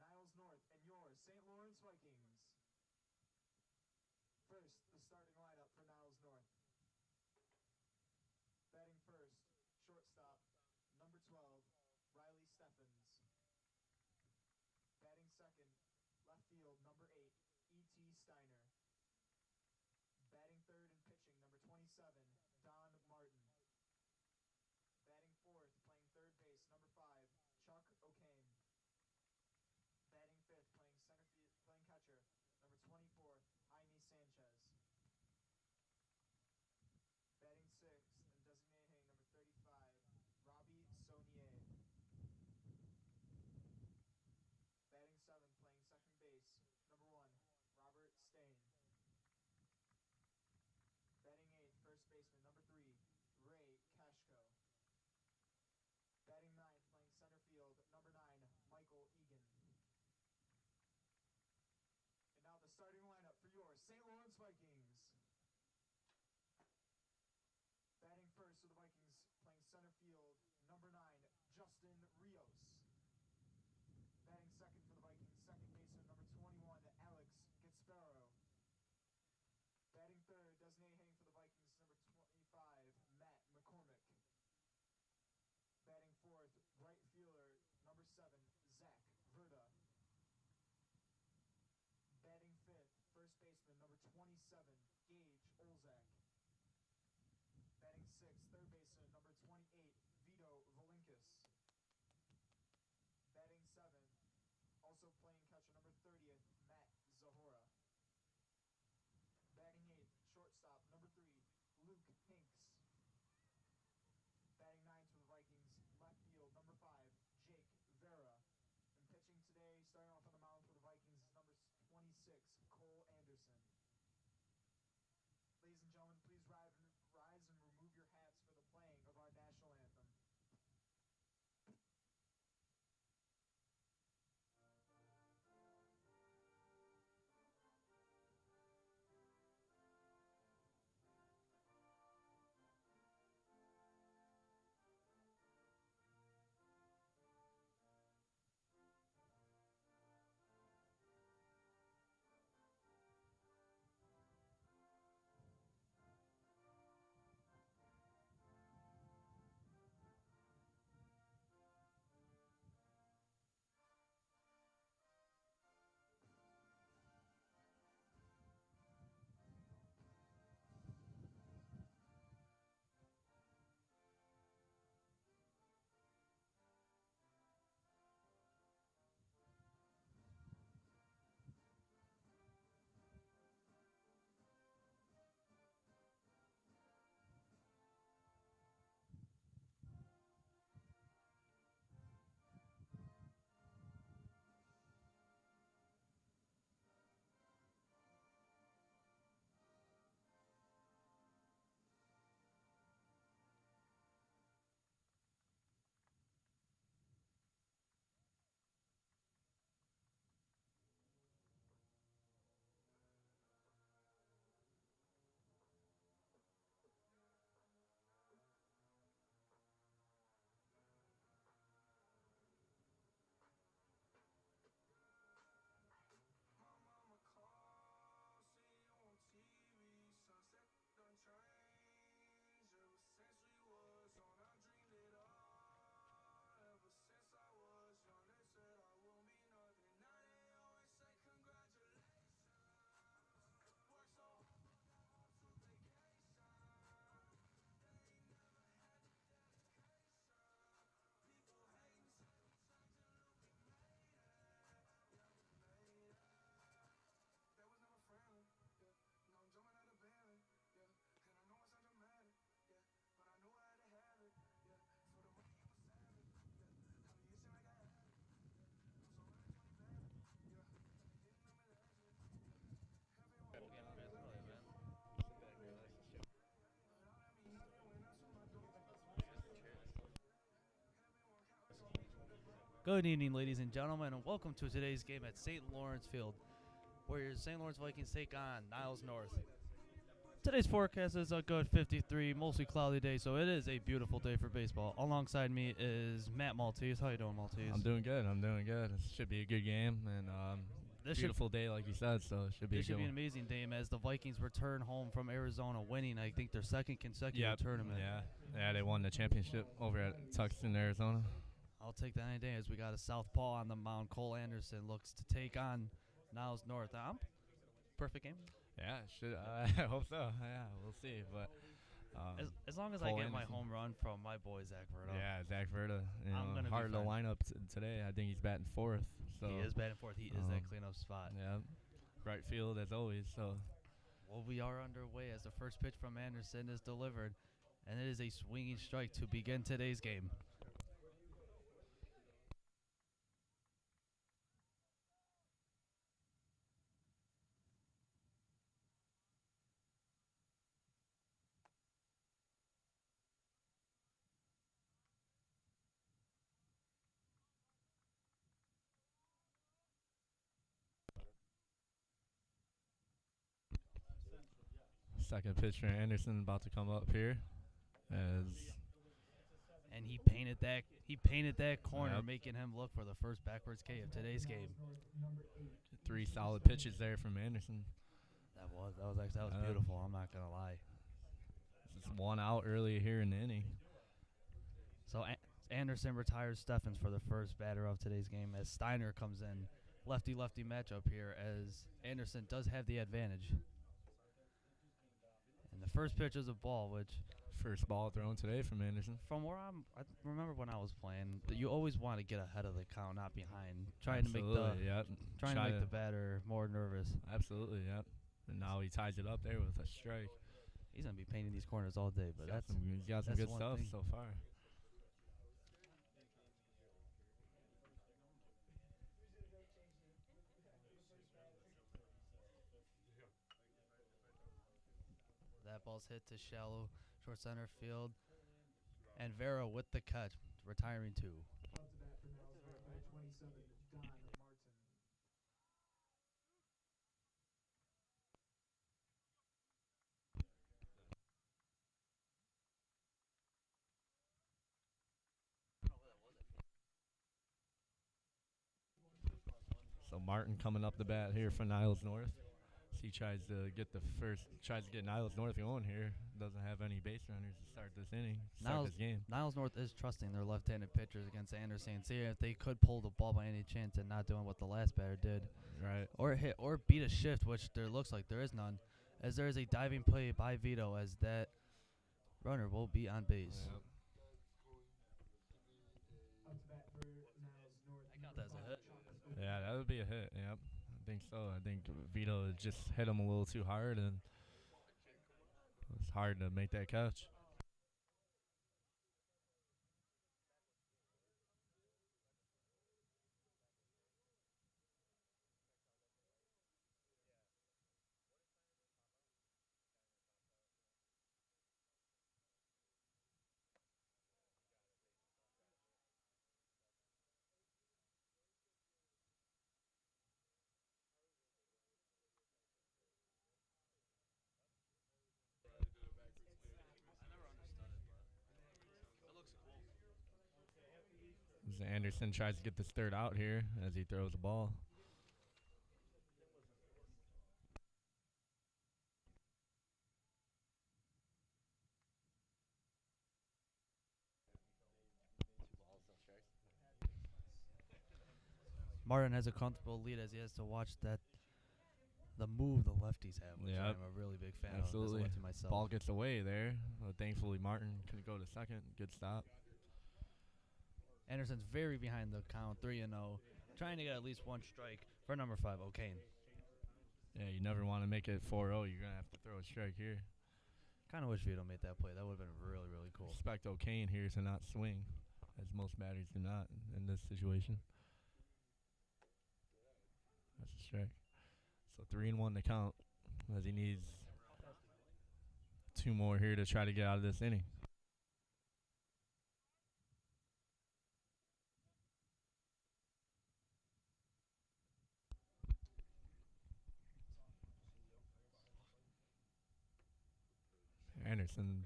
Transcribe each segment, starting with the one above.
Niles North and your St. Laurence Vikings. First, the starting lineup for Niles North. Batting first, shortstop, number 12, Riley Steffens. Batting second, left field, number 8, E.T. Steiner. Batting third and pitching, number 27, Don Martin. Batting fourth, playing third base, number 5, Chuck O'Kane. Batting fifth, playing playing catcher, number 24, Jaime Sanchez. Batting sixth and designated hitting, number 35, Robbie Saunier. Batting seventh, playing second base, number 1, Robert Stain. Batting eighth, first baseman, number 3, Ray Kashko. Batting ninth, playing center field, number 9, Michael Egan. And now the starting lineup for your St. Laurence Vikings. Batting first for the Vikings, playing center field, number 9, Justin Rios. Batting second for the Vikings, second baseman, number 21, Alex Gasparo. Batting third, designated hitting for the Vikings, number 25, Matt McCormick. Batting fourth, right fielder, number 7, Zach Verda. Batting fifth, first baseman, number 27, Gage Olzak. Batting sixth, third baseman, number 28, Vito Volinkis. Batting seventh, also playing catcher, number 30th, Matt Zahora. Batting eighth, shortstop, number 3, Luke Hinks. Batting ninth for the Vikings, left field, number 5, Jake Vera. And pitching today, starting off on the mound for the Vikings, is number 26, Cole Anderson. Ladies and gentlemen, please rise and remove your hats for the playing of our national anthem. TV, sunset done changed. Ever since we was on, I dreamed it all. Ever since I was young, they said I won't be nothing. Now they always say congratulations. Work so hard to vacation. They ain't never had the dedication. People hate me, say we changed and look, we made it. Yeah, we made it. That was never friendly, yeah. Now I'm jumping out of bed, yeah. And I know it's not dramatic, yeah. But I knew I had to have it, yeah. For the money, I'm a savage, yeah. I mean, you seem like I had it, yeah. I'm so running 20 bad, yeah. They didn't know me last year, yeah. Everyone Porque no wanted ves to lo de ver. but all that mean nothing when I saw my door. Everyone counting. Good evening, ladies and gentlemen, and welcome to today's game at St. Lawrence Field, where your St. Lawrence Vikings take on Niles North. Today's forecast is a good 53, mostly cloudy day, so it is a beautiful day for baseball. Alongside me is Matt Maltese. How you doing, Maltese? I'm doing good. I'm doing good. It should be a good game and This beautiful day, like you said. So it should be This a should good be an one. amazing game as the Vikings return home from Arizona, winning I think their second consecutive tournament. Yeah. They won the championship over at Tucson, Arizona. I'll take that any day as we got a southpaw on the mound. Cole Anderson looks to take on Niles North. Perfect game. Yeah, should I hope so. Yeah, we'll see. But As long as I Cole get my Anderson. home run from my boy Zach Verdo. Yeah, Zach Verda. I'm gonna be Hard to fine. line up today. I think he's batting fourth. So He is batting fourth. He is that cleanup spot. Yeah, right field as always. So Well, we are underway as the first pitch from Anderson is delivered, and it is a swinging strike to begin today's game. second pitch for Anderson about to come up here as And he painted that corner, Yep. making him look for the first backwards K of today's game. three solid pitches there from Anderson. That was beautiful. I'm not gonna lie. Just one out early here in the inning. So Anderson retires Steffens for the first batter of today's game as Steiner comes in. Lefty-lefty matchup here as Anderson does have the advantage. And the first pitch is a ball, which First ball thrown today from Anderson. from where I remember when I was playing, you always want to get ahead of the count, not behind, trying to make the batter more nervous. Absolutely, yep. And now he ties it up there with a strike. He's gonna be painting these corners all day, but He's got some that's good one stuff thing. so far. That ball's hit to shallow short center field, and Vera with the catch, retiring two. So Martin coming up the bat here for Niles North. He tries to get Niles North going here. Doesn't have any base runners to start this inning, this game. Niles North is trusting their left-handed pitchers against Anderson, seeing if they could pull the ball by any chance and not doing what the last batter did, Right. or hit or beat a shift, which there looks like there is none, as there is a diving play by Vito, as that runner will be on base. Yep. I count that as a hit. Yeah, that would be a hit. Yep. I think so. I think Vito just hit him a little too hard, and it's hard to make that catch. As Anderson tries to get this third out here as he throws the ball. Martin has a comfortable lead as he has to watch the move the lefties have, which Yep. I'm a really big fan Absolutely. of. As I went to myself. Ball gets away there. Thankfully, Martin can go to second. Good stop. Anderson's very behind the count, 3-0, trying to get at least one strike for number 5, O'Kane. Yeah, you never want to make it 4-0. You're going to have to throw a strike here. Kind of wish Vito made that play. That would have been really, really cool. Expect O'Kane here to not swing, as most batters do not in this situation. That's a strike. So 3-1 to count, as he needs 2 more here to try to get out of this inning. Anderson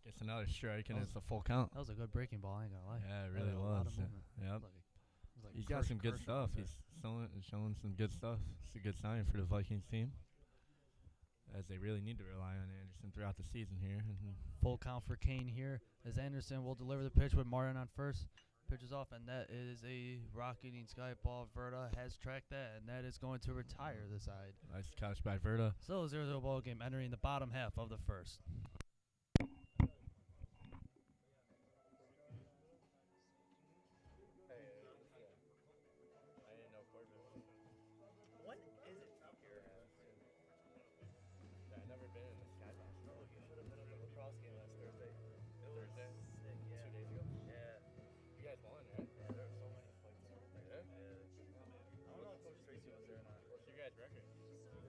gets another strike, and it's a full count. That was a good breaking ball, I ain't gonna lie. Yeah, it That really had a was. lot of movement. Yep. It was like He's got some good stuff. He's showing some good stuff. It's a good sign for the Vikings team, as they really need to rely on Anderson throughout the season here. Full count for Kane here, as Anderson will deliver the pitch with Martin on first. Pitches off, and that is a rocketing sky ball. Verda has tracked that, and that is going to retire the side. Nice catch by Verda. So 0-0 ball game entering the bottom half of the first. When is it here? I've never been in the skybox. No, you should have been at the lacrosse game last Thursday. Thursday? Sick, yeah. 2 days ago? Yeah. You guys won, right? Yeah, there were so many fights and everything. Yeah? I don't know if Coach Tracy was there or not. What's your guys' record? 2-2.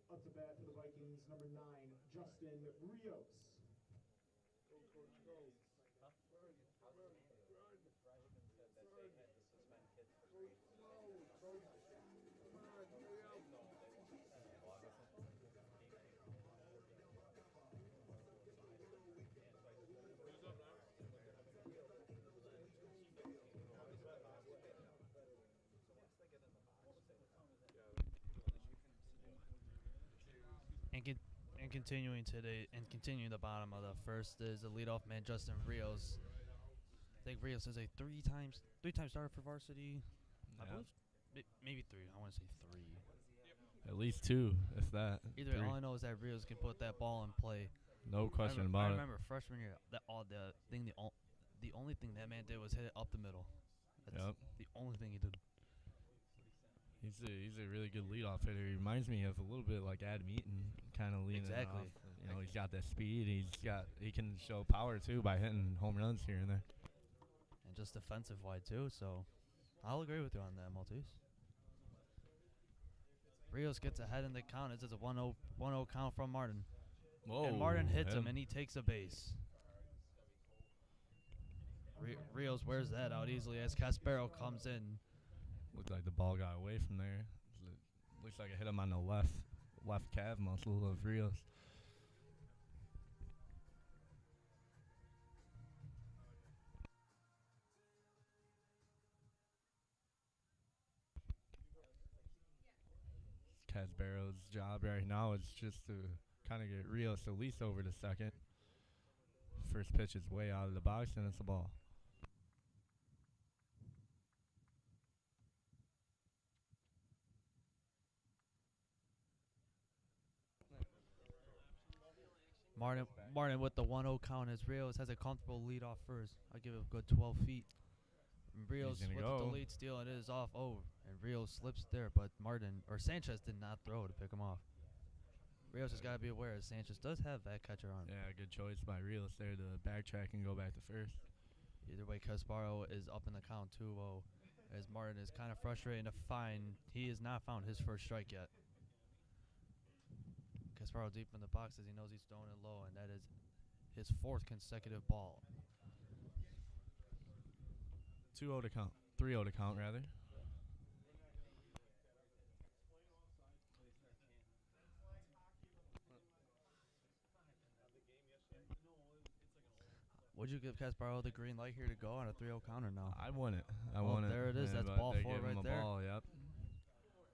Up to bat for the Vikings, number 9, Justin Rios. Go, Coach, go. Huh? Run, run, run. The freshman said that they had to suspend kids for Go slow, Coach. Come on, hurry up. And continuing today, and continuing the bottom of the first is the leadoff man Justin Rios. I think Rios is a three-time starter for Varsity. I believe maybe 3. I want to say 3. At least 2, if that. Either 3. all I know is that Rios can put that ball in play. No question I about it. remember freshman year, the only thing that man did was hit it up the middle. That's the only thing he did. He's a really good leadoff hitter. He reminds me of a little bit like Adam Eaton, kind of leaning Exactly. off. You know, he's got that speed. He can show power too by hitting home runs here and there. And just defensive wide too, so I'll agree with you on that, Maltese. Rios gets ahead in the count. It's a 1-0 count from Martin. Whoa! And Martin hits him, and he takes a base. Rios wears that out easily as Caspero comes in. Looked like the ball got away from there. Looks like it hit him on the left calf muscle of Rios. That's Barrow's job right now is just to kind of get Rios at least over to second. First pitch is way out of the box, and it's a ball. Martin with the 1-0 count as Rios has a comfortable lead off first. I'll give it a good 12 feet. And Rios with the lead steal, and it is off. Oh, and Rios slips there, but Sanchez did not throw to pick him off. Rios has got to be aware as Sanchez does have that catcher on. Yeah, good choice by Rios there to backtrack and go back to first. Either way, Casparo is up in the count 2-0 as Martin is kind of frustrating to find. He has not found his first strike yet. Casparo deep in the box as he knows he's throwing it low, and that is his fourth consecutive ball. 2-0 to count. 3-0 to count, rather. Would you give Casparo the green light here to go on a 3-0 counter now? I want it. I want it. There it is. Yeah, That's ball 4 right there. Ball, yep.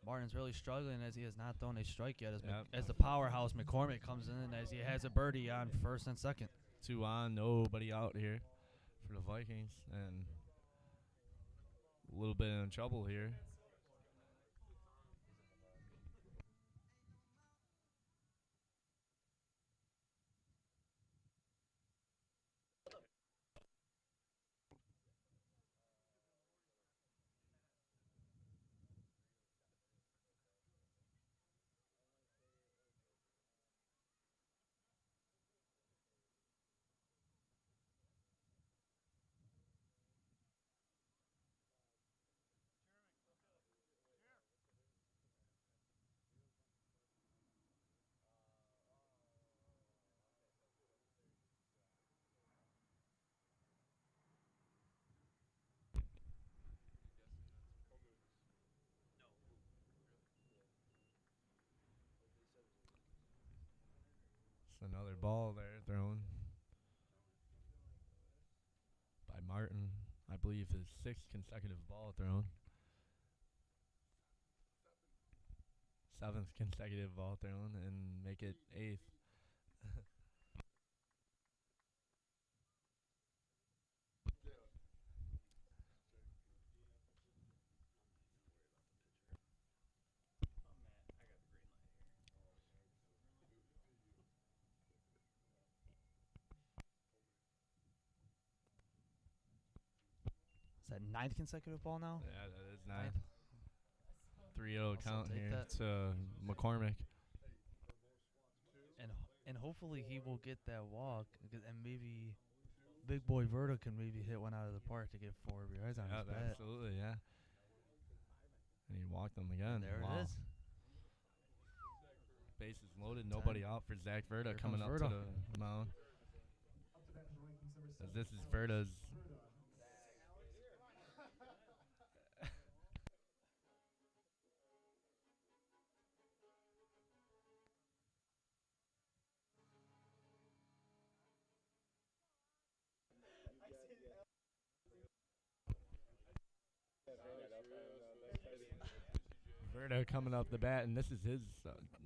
Martin's really struggling as he has not thrown a strike yet. As the powerhouse McCormick comes in as he has a birdie on first and second. 2 on, nobody out here for the Vikings, and a little bit in trouble here. Another ball there thrown by Martin. I believe his 6th consecutive ball thrown. 7th consecutive ball thrown and make it 8th. Is that 9th consecutive ball now? Yeah, that is 9th. 3-0 count here to McCormick. And hopefully he will get that walk, and maybe Big Boy Verda can maybe hit one out of the park to get 4 yards on his bat. Absolutely, yeah. And he walked them again. And there it is. Bases loaded, nobody out for Zach Verda coming up to the mound. As this is Verda's. Verda coming up the bat, and this is his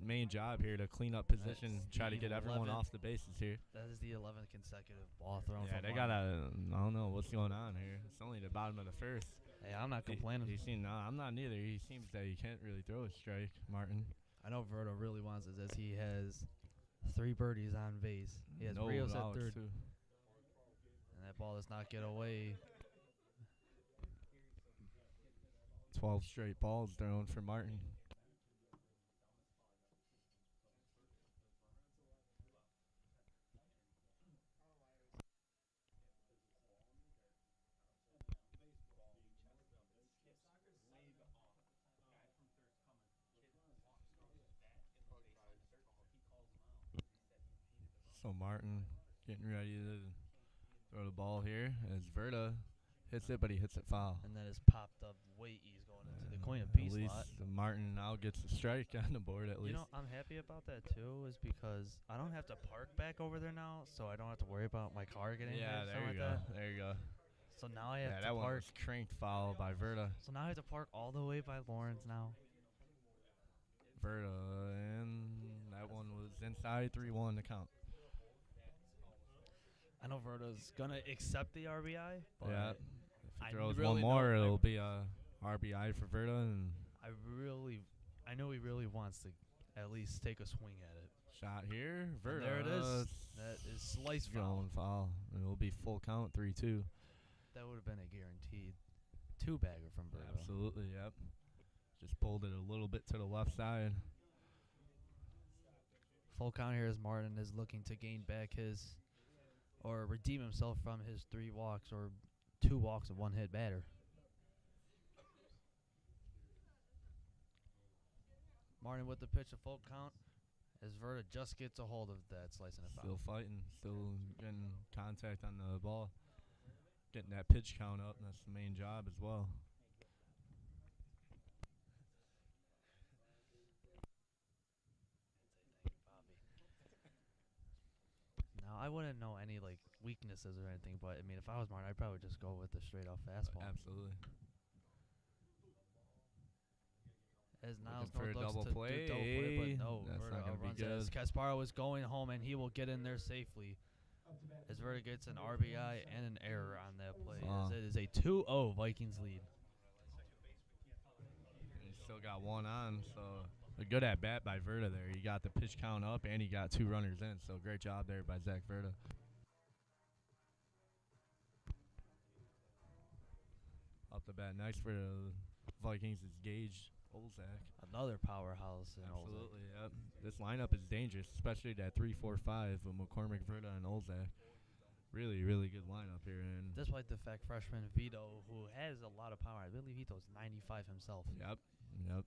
main job here to clean up position, try to get everyone off the bases here. That is the 11th consecutive ball thrown. Yeah, they got I don't know what's going on here. It's only the bottom of the first. Hey, I'm not complaining. No, I'm not neither. He seems that he can't really throw a strike, Martin. I know Verda really wants it as he has 3 birdies on base. He has Rios at third. Too. And that ball does not get away. 12 straight balls thrown for Martin. So Martin getting ready to throw the ball here as Verda hits it, but he hits it foul. And that is popped up way easy going into the coin of peace At least lot. Martin now gets a strike on the board at least. You know, I'm happy about that too, is because I don't have to park back over there now, so I don't have to worry about my car getting hit. Yeah, there you go. There you go. So now I have to that park. One was cranked foul by Verda. So now I have to park all the way by Laurence now. Verta, and that one was inside 3-1 to count. I know Verta's gonna accept the RBI, but Yeah. If I he throws really one more, know- it'll be a RBI for Verta, and I know he really wants to at least take a swing at it. shot here. Verta. And there it is. That is slice foul. Going foul. It'll be full count, 3-2. That would have been a guaranteed two-bagger from Verta. Absolutely, yep. Just pulled it a little bit to the left side. Full count here as Martin is looking to gain back or redeem himself from his 3 walks or 2 walks and 1 hit batter. Martin with the pitch, a full count, as Verta just gets a hold of that, slicing a foul. Still fighting, still getting contact on the ball, getting that pitch count up. That's the main job as well. Now, I wouldn't know any weaknesses or anything, but I mean, if I was Martin, I'd probably just go with the straight off fastball. Absolutely. As Niles for a looks double to play. do double play, but no, That's Verta not gonna be outruns good. as Kasparo is going home, and he will get in there safely. As Verta gets an RBI and an error on that play. As it is a 2-0 Vikings lead. He still got one on, so a good at bat by Verta there. He got the pitch count up, and he got 2 runners in. So great job there by Zach Verta. Up the bat next for the Vikings is Gage Olzak. Another powerhouse. Absolutely, yep. This lineup is dangerous, especially that 3-4-5 with McCormick, Verta, and Olzak. Really, really good lineup here. And despite the fact freshman Vito, who has a lot of power, I believe Vito's 95 himself. Yep. And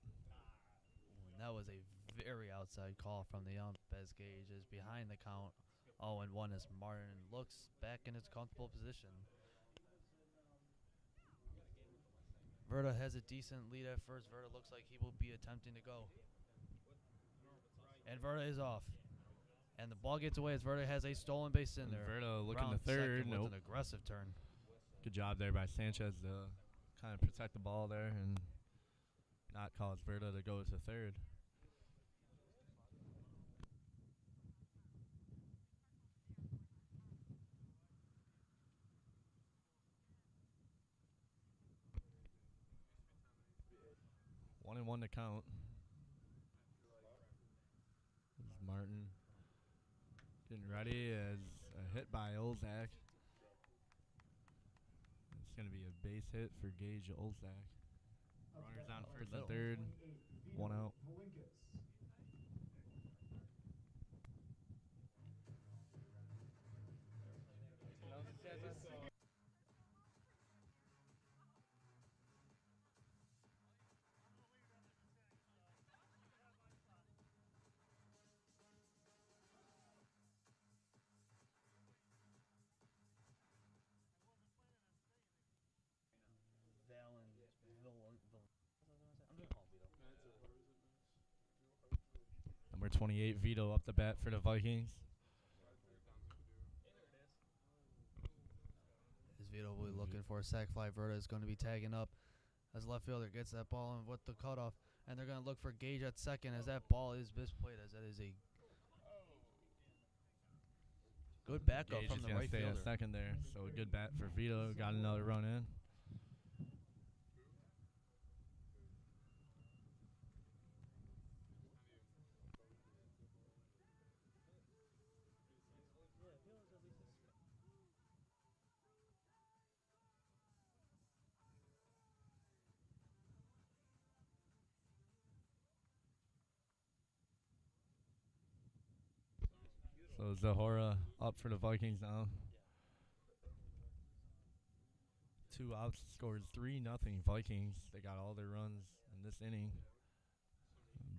that was a very outside call from the ump as Gage is behind the count. 0-1 as Martin looks back in his comfortable position. Verta has a decent lead at first. Verta looks like he will be attempting to go. And Verta is off. And the ball gets away as Verta has a stolen base in there. Verta looking Round to third. second with an aggressive turn. Good job there by Sanchez to kind of protect the ball there and not cause Verta to go to third. One and one to count. Martin getting ready as a hit by Olzak. It's going to be a base hit for Gage Olzak. Runners on first and third. 1 out. Number 28, Vito up the bat for the Vikings. As Vito will be looking for a sac fly. Verta is going to be tagging up as left fielder gets that ball in with the cutoff. And they're going to look for Gage at second as that ball is misplayed, as that is a good backup Gage from is the gonna right stay fielder. at second there. So a good bat for Vito. Got another run in. So Zahora up for the Vikings now. 2 outs, scores 3-0 Vikings. They got all their runs in this inning.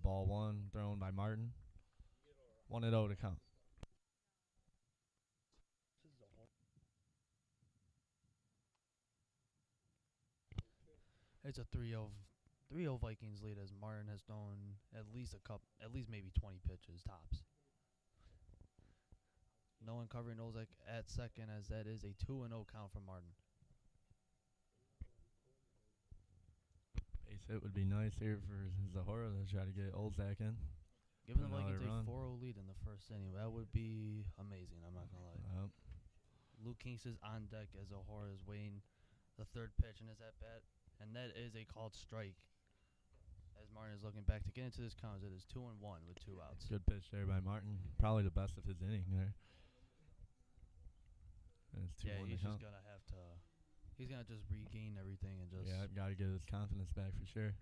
Ball 1 thrown by Martin. 1-0 to count. It's a 3-0 Vikings lead as Martin has thrown at least maybe 20 pitches tops. No one covering Olzak at second, as that is a 2-0 count from Martin. Base base hit would be nice here for Zahora to try to get Olzak in. Giving the Another Vikings a run. 4-0 lead in the first inning, that would be amazing. I'm not gonna lie. Yep. Luke Kings is on deck as Zahora is waiting the third pitch in his at bat, and that is a called strike. As Martin is looking back to get into this count, it is 2-1 with 2 outs. Good pitch there by Martin. Probably the best of his inning there. And it's 2-1 Yeah, he's to just count. gonna have to. He's gonna just regain everything and just. Yeah, got to get his confidence back for sure.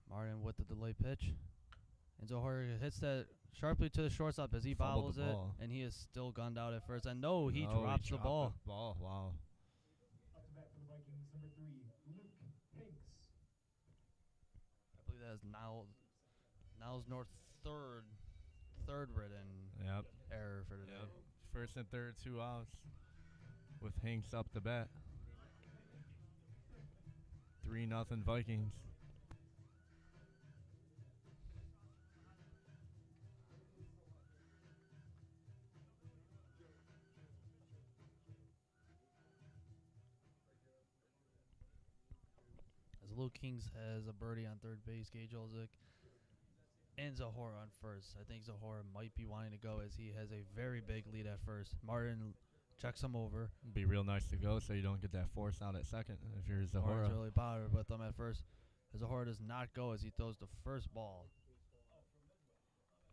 Martin with the delay pitch, and Zahora hits that sharply to the shortstop as he Fumbled bobbles the it, ball. and he is still gunned out at first. And no, he No, drops the dropped ball. Wow. Up to bat for the Vikings, number 3, Luke Hinks. I believe that is Niles North third written Yep. error for today. Yep. First and third, 2 outs with Hanks up the bat. 3-0 Vikings. As Luke Kings has a birdie on third base, Gage Olzik, and Zahora on first. I think Zahora might be wanting to go as he has a very big lead at first. Martin checks him over. Be real nice to go so you don't get that force out at second if you're Zahora. Martin's really bothered with them at first. Zahora does not go as he throws the first ball.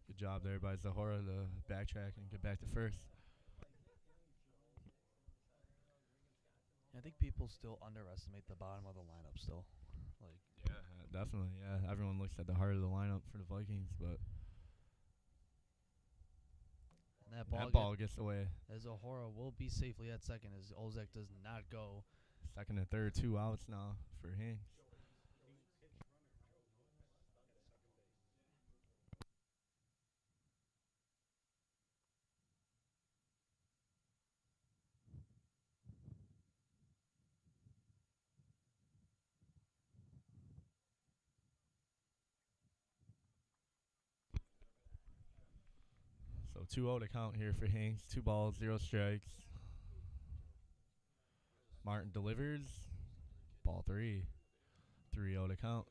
Good job there by Zahora to backtrack and get back to first. I think people still underestimate the bottom of the lineup still. Like, Yeah, definitely. Yeah, everyone looks at the heart of the lineup for the Vikings, but and that ball gets away. as Zahora will be safely at second as Olzek does not go. Second and third, 2 outs now for Hanks. So 2-0 to count here for Hanks. 2 balls, 0 strikes. Martin delivers. Ball 3. 3-0 to count.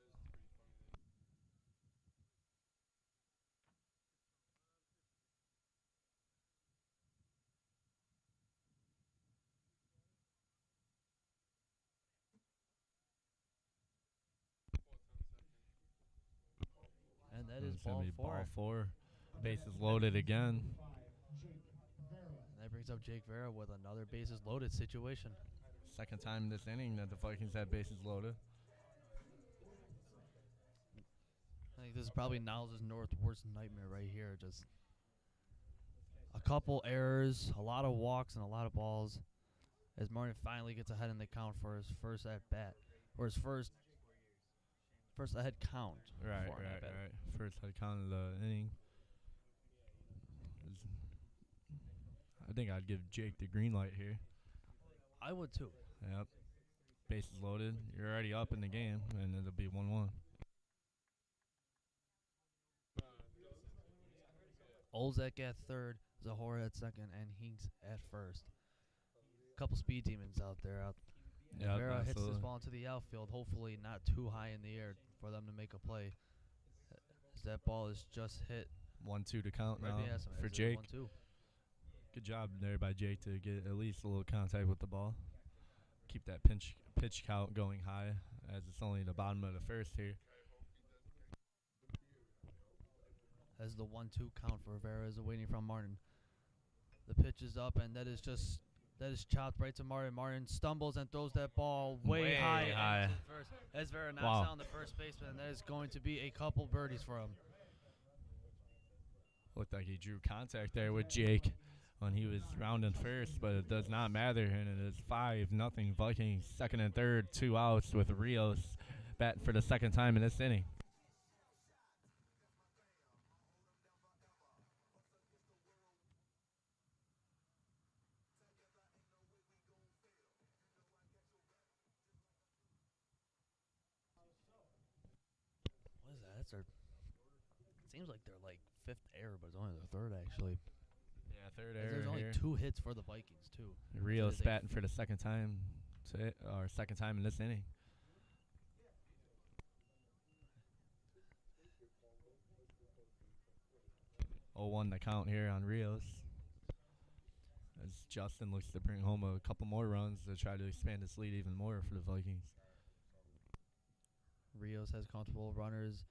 And that is It's gonna ball be 4. ball 4. Bases loaded again. 5, Jake Vera. And that brings up Jake Vera with another bases loaded situation. Second time this inning that the Vikings had bases loaded. I think this is probably Niles' North worst nightmare right here. Just a couple errors, a lot of walks, and a lot of balls. As Martin finally gets ahead in the count for his first at bat, or his first ahead count. Right. for an at-bat. First head count of the inning. I think I'd give Jake the green light here. I would too. Yep. Bases loaded. You're already up in the game, and it'll be 1-1. Olzek at third, Zahora at second, and Hinks at first. Couple speed demons out there. Yep, Vera hits this absolutely. ball into the outfield, hopefully not too high in the air for them to make a play. As that ball is just hit 1-2 to count right now the estimate. for It's a Jake. 1-2. Good job there by Jake to get at least a little contact with the ball. Keep that pitch count going high as it's only the bottom of the first here. As the 1-2 count for Vera is awaiting from Martin. The pitch is up, and that is chopped right to Martin. Martin stumbles and throws that ball way high. into first. As Vera knocks down the first baseman, and that is going to be a couple birdies for him. Looked like he drew contact there with Jake when he was rounding first, but it does not matter, and it is 5-0 Vikings. Second and third, 2 outs with Rios batting for the second time in this inning. What is that? That's their. It seems like they're like fifth error, but it's only their third actually. Yeah, third As error there's only here. 2 hits for the Vikings too. Rios is a- batting for the second time Our second time in this inning. 0-1 the count here on Rios. As Justin looks to bring home a couple more runs to try to expand his lead even more for the Vikings. Rios has comfortable runners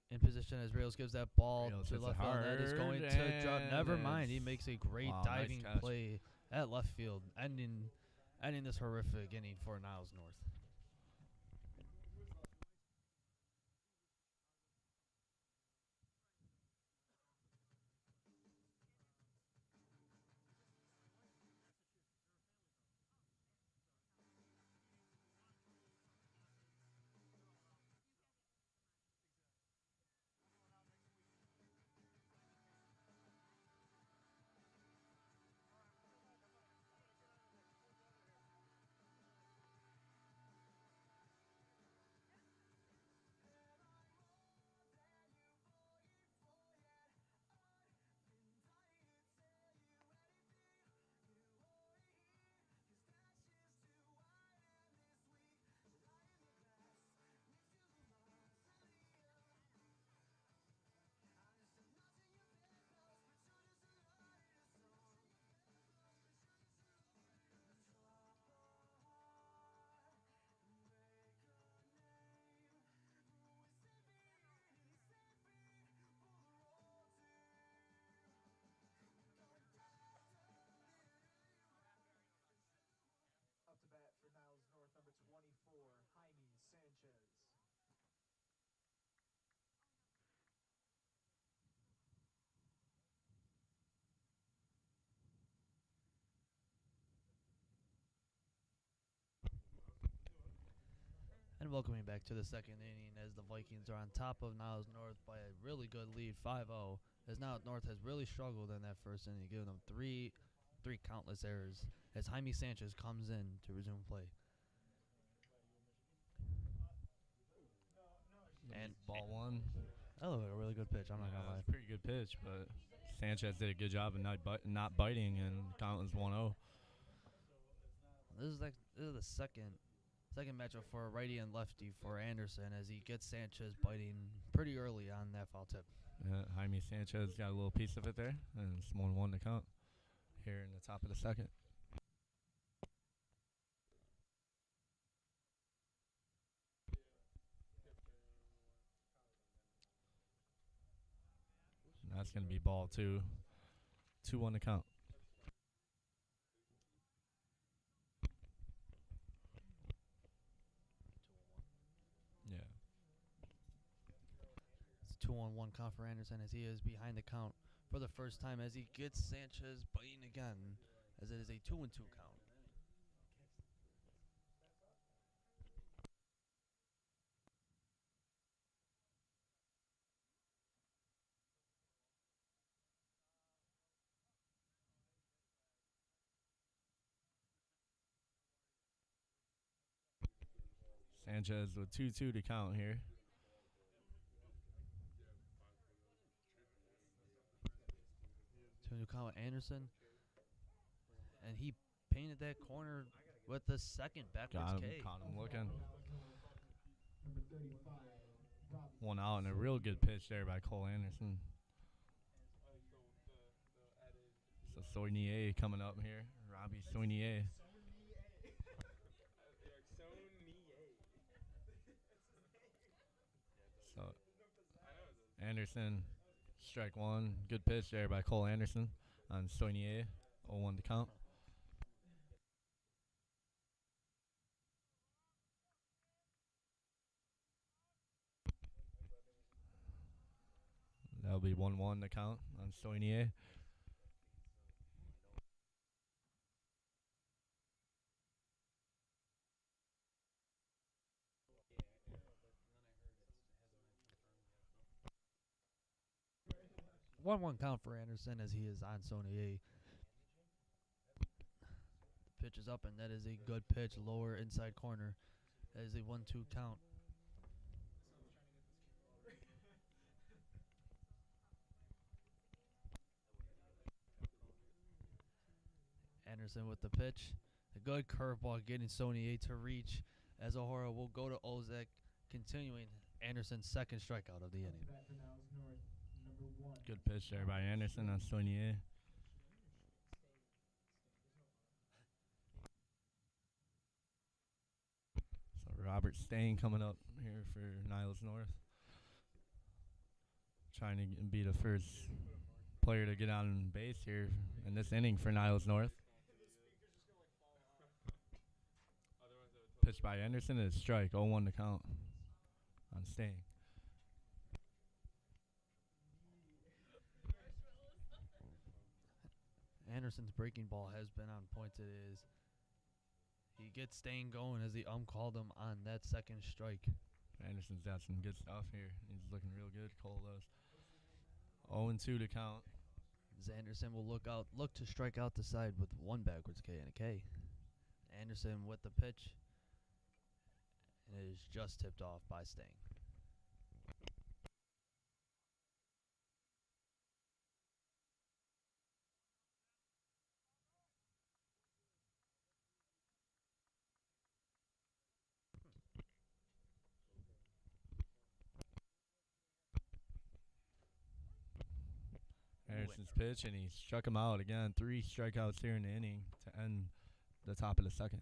in position as Rios gives that ball Rios to hits it left field. That is hard, going to drop. and Never mind. it's- He makes a great wow, nice diving catch. play at left field, ending this horrific inning for Niles North. Up to bat for Niles North, number 24, Jaime Sanchez. And welcoming back to the second inning as the Vikings are on top of Niles North by a really good lead, 5-0. As Niles North has really struggled in that first inning, giving them three countless errors. As Jaime Sanchez comes in to resume play. And ball one. that looked like a really good pitch. I'm not Yeah, gonna lie. it's a pretty good pitch, but Sanchez did a good job of not biting, and count was 1-0. This is the second matchup for a righty and lefty for Anderson as he gets Sanchez biting pretty early on that foul tip. Jaime Sanchez got a little piece of it there, and it's 1-1 to count here in the top of the second. And that's going to be ball two. 2-1 to count. Yeah. It's 2-on-1 count for Anderson as he is behind the count for the first time as he gets Sanchez biting again as it is a 2-2 count. Sanchez with 2-2 to count here. To count Anderson, and he painted that corner with the second backwards K. Caught him looking. Number 35, Robbie. One out and a real good pitch there by Cole Anderson. So Soignier coming up here. Robbie Soignier. So Anderson, strike one. Good pitch there by Cole Anderson on Soignier. 0-1 to count. That'll be 1-1 to count on Soignier. One count for Anderson as he is on Sony. The pitch is up, and that is a good pitch, lower inside corner. That is a 1-2 count. Anderson with the pitch, A good curveball getting Sonier to reach as O'Hara will go to Ozek, continuing Anderson's second strikeout of the Up inning. to bat for Niles North, number 1. Good pitch there by Anderson on Saunier. So Robert Stain coming up here for Niles North. Trying to be the first player to get on base here in this inning for Niles North. Pitch by Anderson is strike, 0-1 to count on Stain. Anderson's breaking ball has been on point. It is. He gets Stain going as the called him on that second strike. Anderson's got some good stuff here. He's looking real good. Cole does. 0-2 to count. Zanderson will look to strike out the side with one backwards K and a K. Anderson with the pitch. And it is just tipped off by Stain. Anderson's pitch, and he struck him out again. 3 strikeouts here in the inning to end the top of the second.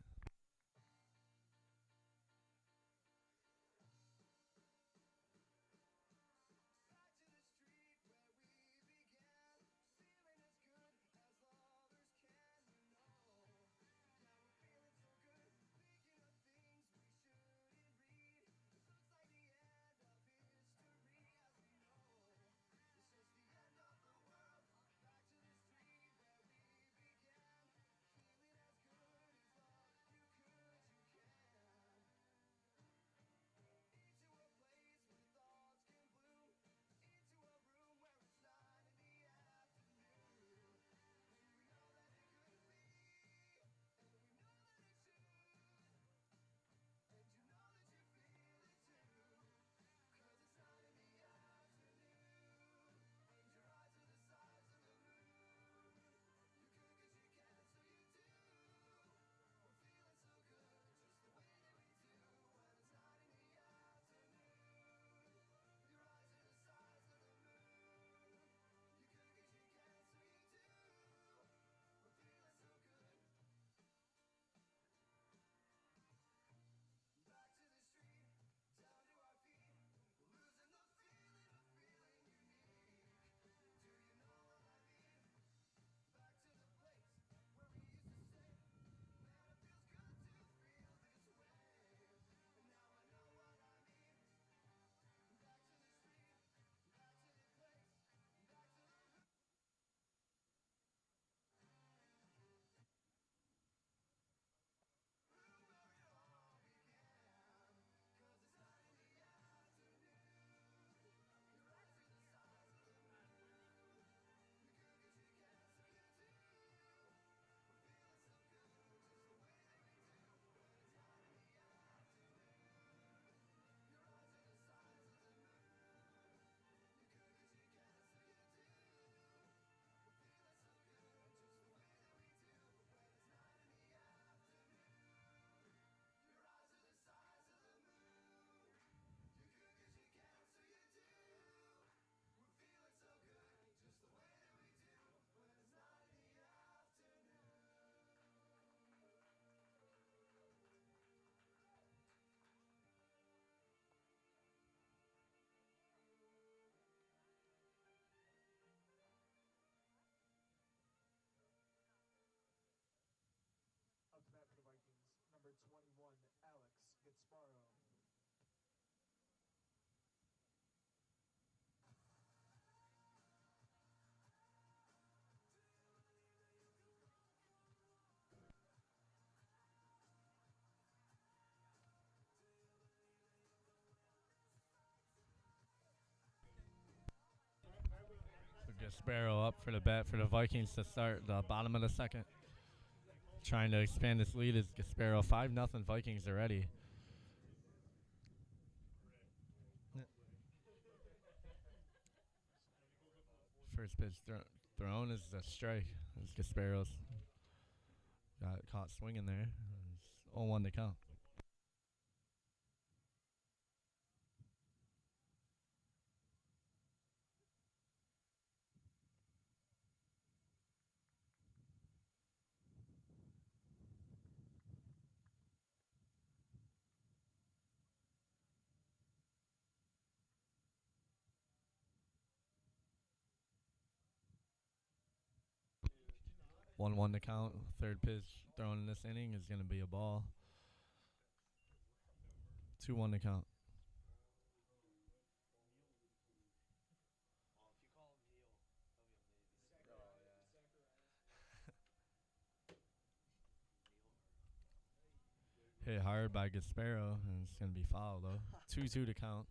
Up to bat for the Vikings, number 21, Alex Gasparo. So Gasparo up for the bat for the Vikings to start the bottom of the second. Trying to expand this lead is Gasparo. 5-0 Vikings already. First pitch thrown is a strike. It's Gasparo's. Got caught swinging there. It's 0-1 to count. One to count. Third pitch thrown in this inning is going to be a ball. 2-1 to count. Hit hard by Gasparo, and it's going to be foul though. 2-2 to count.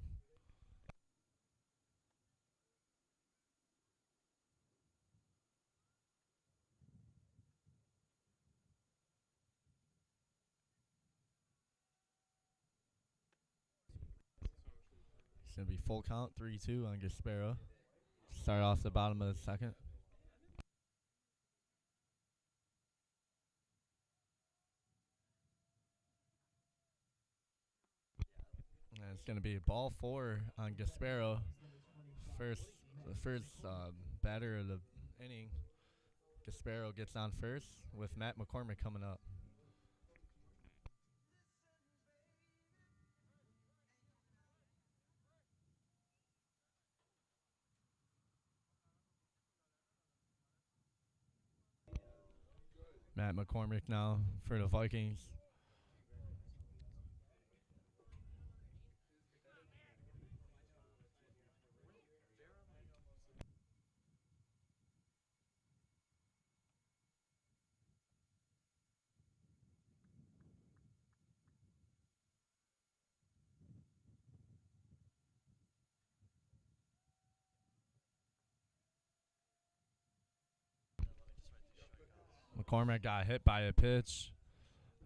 It's going to be full count. 3-2 on Gasparo. Start off the bottom of the second. And it's going to be ball 4 on Gasparo. First batter of the inning. Gasparo gets on first with Matt McCormick coming up. Matt McCormick now for the Vikings. McCormick got hit by a pitch.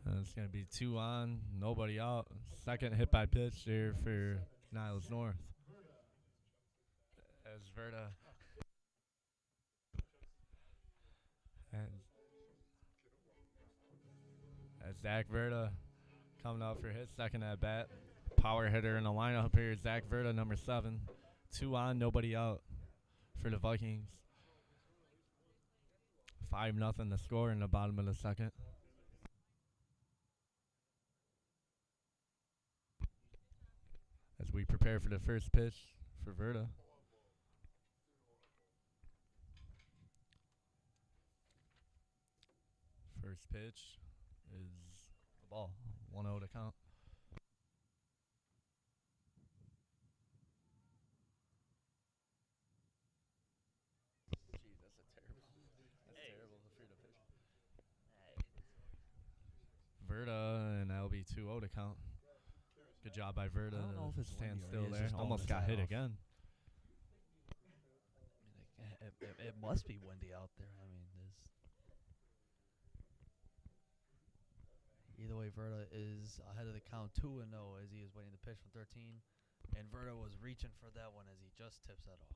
And it's going to be 2 on, nobody out. Second hit by pitch there for Niles North. As Verda. As Zach Verda coming out for his second at bat. Power hitter in the lineup here, Zach Verda, number 7. 2 on, nobody out for the Vikings. 5-0 the score in the bottom of the second. As we prepare for the first pitch for Verda. First pitch is a ball. 1-0 to count. Jeez, that's terrible for the pitch. Verda, and that'll be 2-0 to count. Good job by Verda. I don't know if it's stand windy or still he is there. just throwing Almost his got hat hit off. again. It must be windy out there. I mean, either way, Verda is ahead of the count 2-0 as he is waiting to pitch from 13. And Verda was reaching for that one as he just tips that off.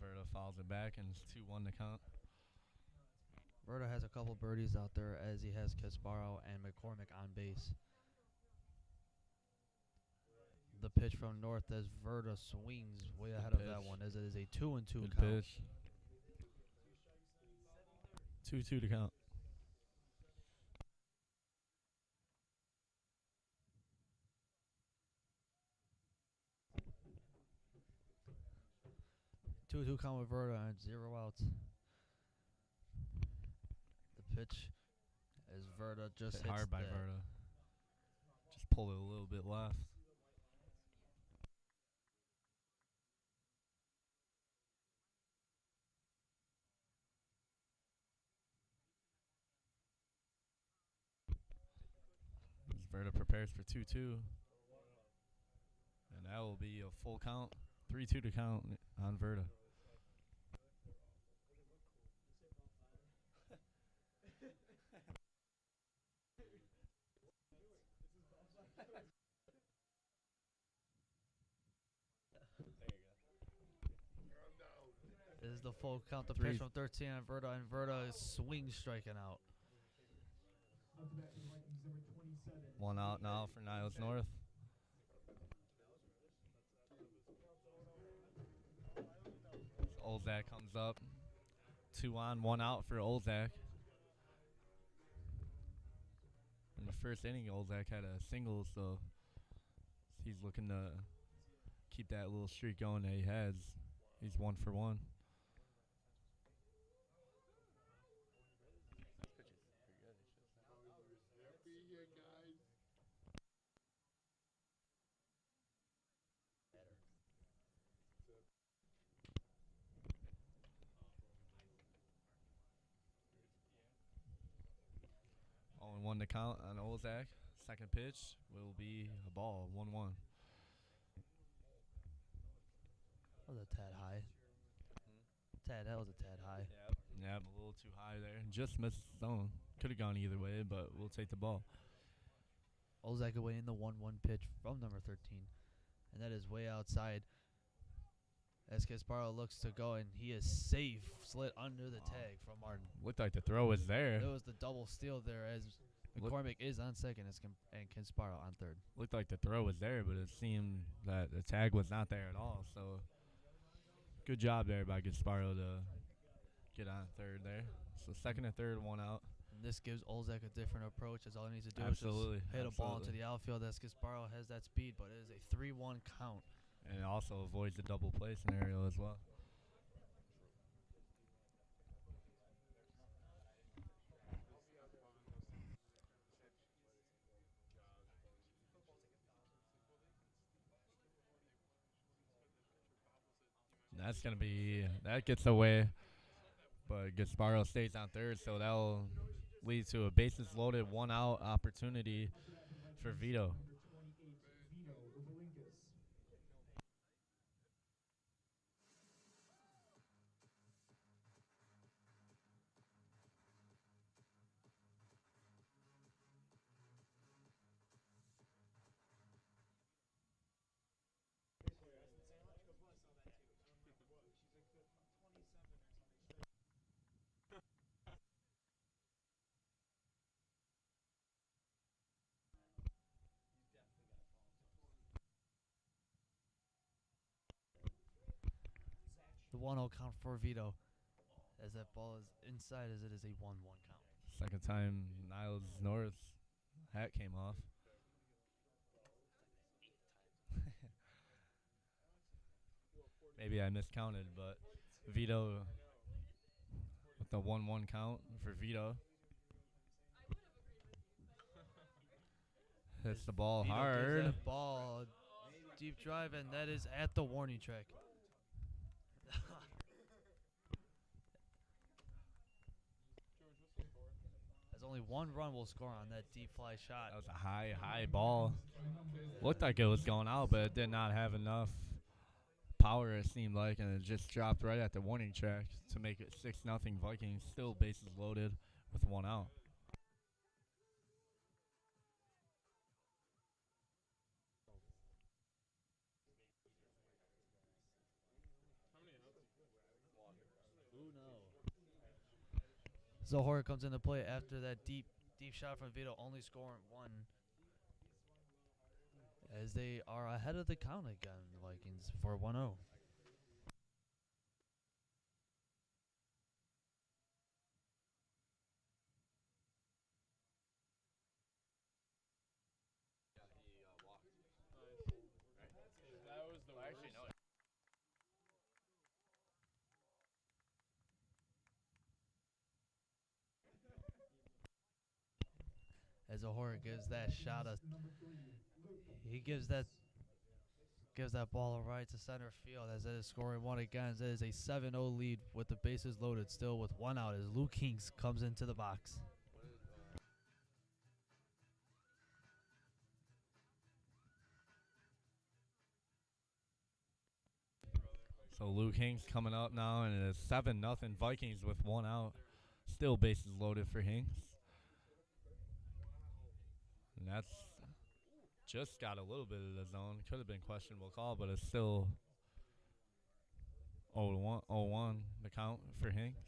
Verda fouls it back, and it's 2-1 to count. Verda has a couple birdies out there as he has Casparo and McCormick on base. The pitch from North as Verda swings way ahead of that one as it is a 2-2 Good count. pitch. 2-2 to count. Two count with Verda and 0 outs. The pitch as Verda just Hit hits hard by that. Verda. Just pulled it a little bit left. As Verda prepares for 2-2. And that will be a full count. 3-2 to count on Verda. is the full count. The Three. pitch from 13 on Verda, and Verda is swing striking out. Up to bat for the Vikings, number 27. One out now for Niles North. Olzak comes up. 2 on, 1 out for Olzak. In the first inning, Olzak had a single, so he's looking to keep that little streak going that he has. He's 1 for 1. Oh, and 1 to count on Olzak. Second pitch will be a ball, 1-1. That was a tad high. That was a tad high. Yep, a little too high there. Just missed the zone. Could have gone either way, but we'll take the ball. Olzak away in the 1-1 pitch from number 13. And that is way outside. As Casparo looks to go, and he is safe. Slid under the tag from Martin. Looked like the throw was there. There was the double steal there as McCormick is on second and Casparo on third. Looked like the throw was there, but it seemed that the tag was not there at all. So good job there by Gasparo to get on third there. So second and third, 1 out. And this gives Olzak a different approach, as all he needs to do Absolutely, is just hit a ball into absolutely. the outfield. As Casparo has that speed, but it is a 3-1 count. And it also avoids the double play scenario as well. That's going to be, that gets away. But Gasparo stays on third, so that'll lead to a bases loaded, 1 out opportunity for Vito. Number 28, Vito Ubalinkas. The 1-0 count for Vito, as that ball is inside, as it is a 1-1 count. Second time Niles North's hat came off. Maybe I miscounted, but Vito with the 1-1 count for Vito. Hits the ball Vito gives hard. that ball deep drive, and that is at the warning track. As only 1 run will score on that deep fly shot. That was a high ball. Looked like it was going out, but it did not have enough power, it seemed like, and it just dropped right at the warning track to make it 6-0 Vikings. Still bases loaded with 1 out. Zohor comes into play after that deep shot from Vito, only scoring 1. As they are ahead of the count again, the Vikings, for 1-0. As Zohor gives that shot he gives that ball a ride to center field, as it is scoring 1 again. As it is a 7-0 lead with the bases loaded, still with 1 out, as Luke Kings comes into the box. So Luke Hinks coming up now, and it is 7-0 Vikings with 1 out. Still bases loaded for Hinks. And that's just got a little bit of the zone. Could have been questionable call, but it's still 0-1 the count for Hinks.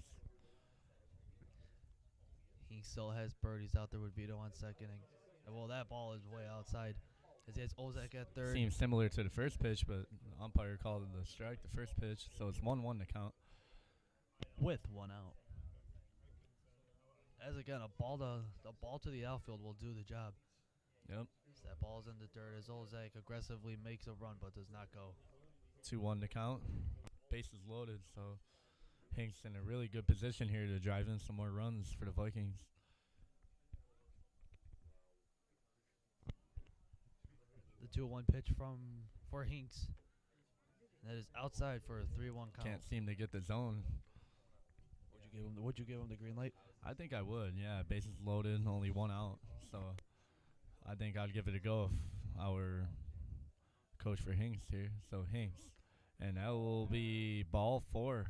He still has birdies out there with Vito on second. And well, that ball is way outside. As he has Ozak at third. Seems similar to the first pitch, but the umpire called it a strike the first pitch, so it's 1-1 the count. With one out. As again, the ball to the outfield will do the job. Yep. As that ball's in the dirt as Ozak aggressively makes a run but does not go. 2-1 the count. Bases loaded, so Hinks in a really good position here to drive in some more runs for the Vikings. The 2-1 pitch for Hinks. That is outside for a 3-1 count. Can't seem to get the zone. Would you give him the green light? I think I would, yeah. Bases loaded, only one out. So I think I'd give it a go if our coach for Hinks here. So Hinks. And that will be ball 4.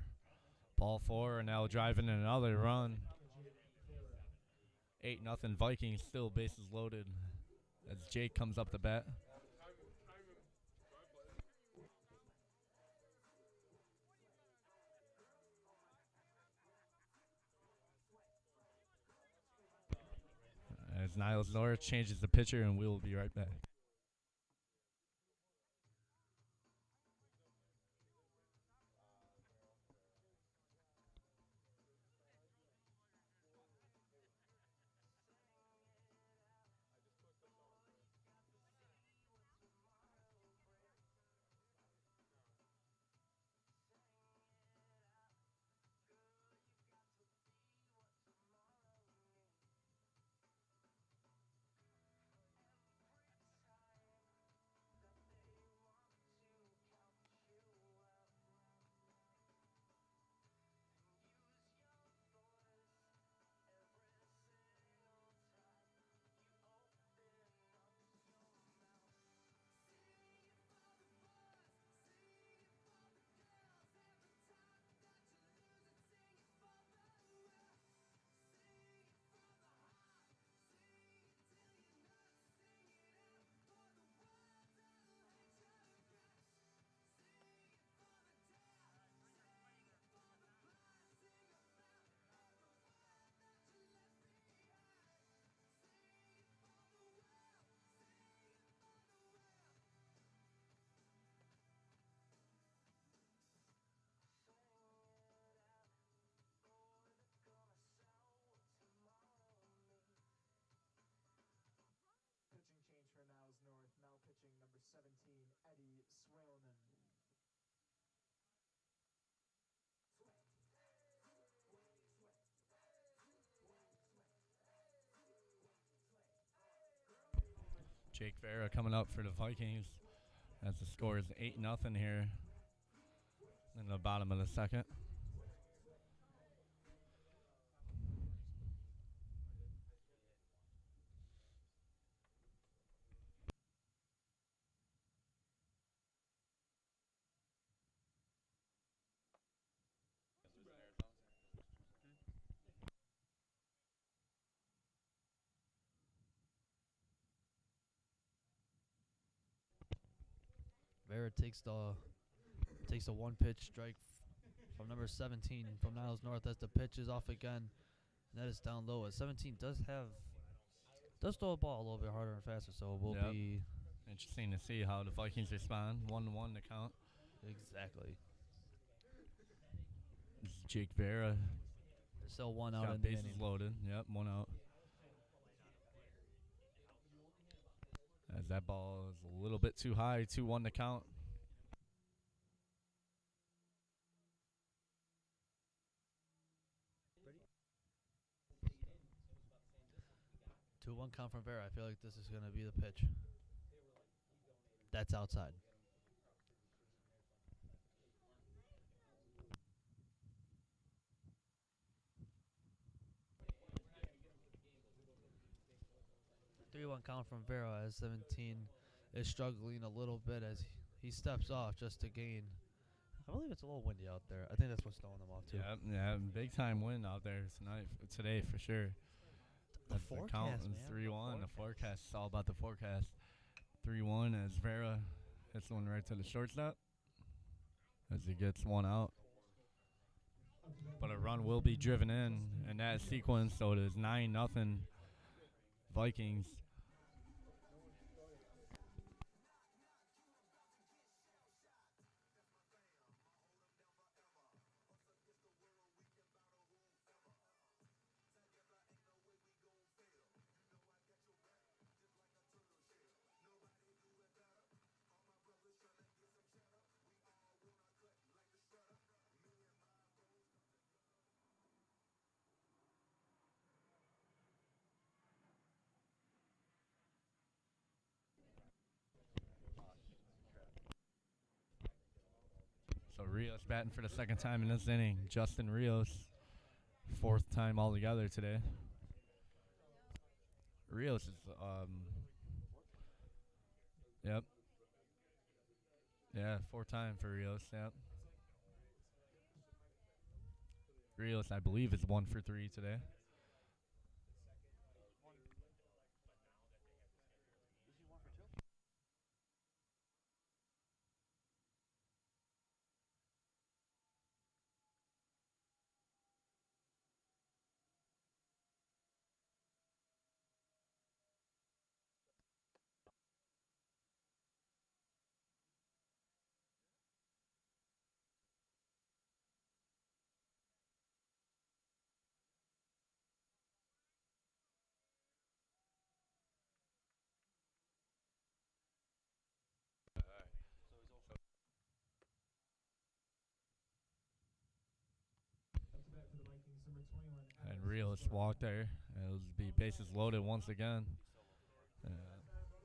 Ball 4, and now driving another run. 8-0 Vikings, still bases loaded as Jake comes up the bat. As Niles Laurence changes the pitcher, and we'll be right back. Pitching change for Niles North. Now pitching number 17, Eddie Swaleman. Jake Vera coming up for the Vikings as the score is 8-0 here in the bottom of the second. Vera takes the one pitch strike from number 17 from Niles North as the pitch is off again. And that is down low. As 17 does throw a ball a little bit harder and faster, so it will be interesting to see how the Vikings respond. 1-1 the count. Exactly. This is Jake Vera. Still one out Got in the bases inning. loaded. Yep, one out. As that ball is a little bit too high. 2-1 the count. Two one count from Vera. I feel like this is going to be the pitch. That's outside. One count from Vera as 17 is struggling a little bit as he steps off just to gain. I believe it's a little windy out there. I think that's what's throwing them off too. Yeah, big time wind out there today for sure. The forecast, count is man. 3-1. The forecast is all about the forecast. 3-1 as Vera hits one right to the shortstop as he gets one out. but a run will be driven in that sequence, so it is 9-0 Vikings. So Rios batting for the second time in this inning. Justin Rios, fourth time altogether today. Rios is, yep. Yeah, fourth time for Rios, yep. Rios, I believe, is 1 for 3 today. Up to bat for the Vikings, number 21. And Rios walked there. It'll be bases loaded once again.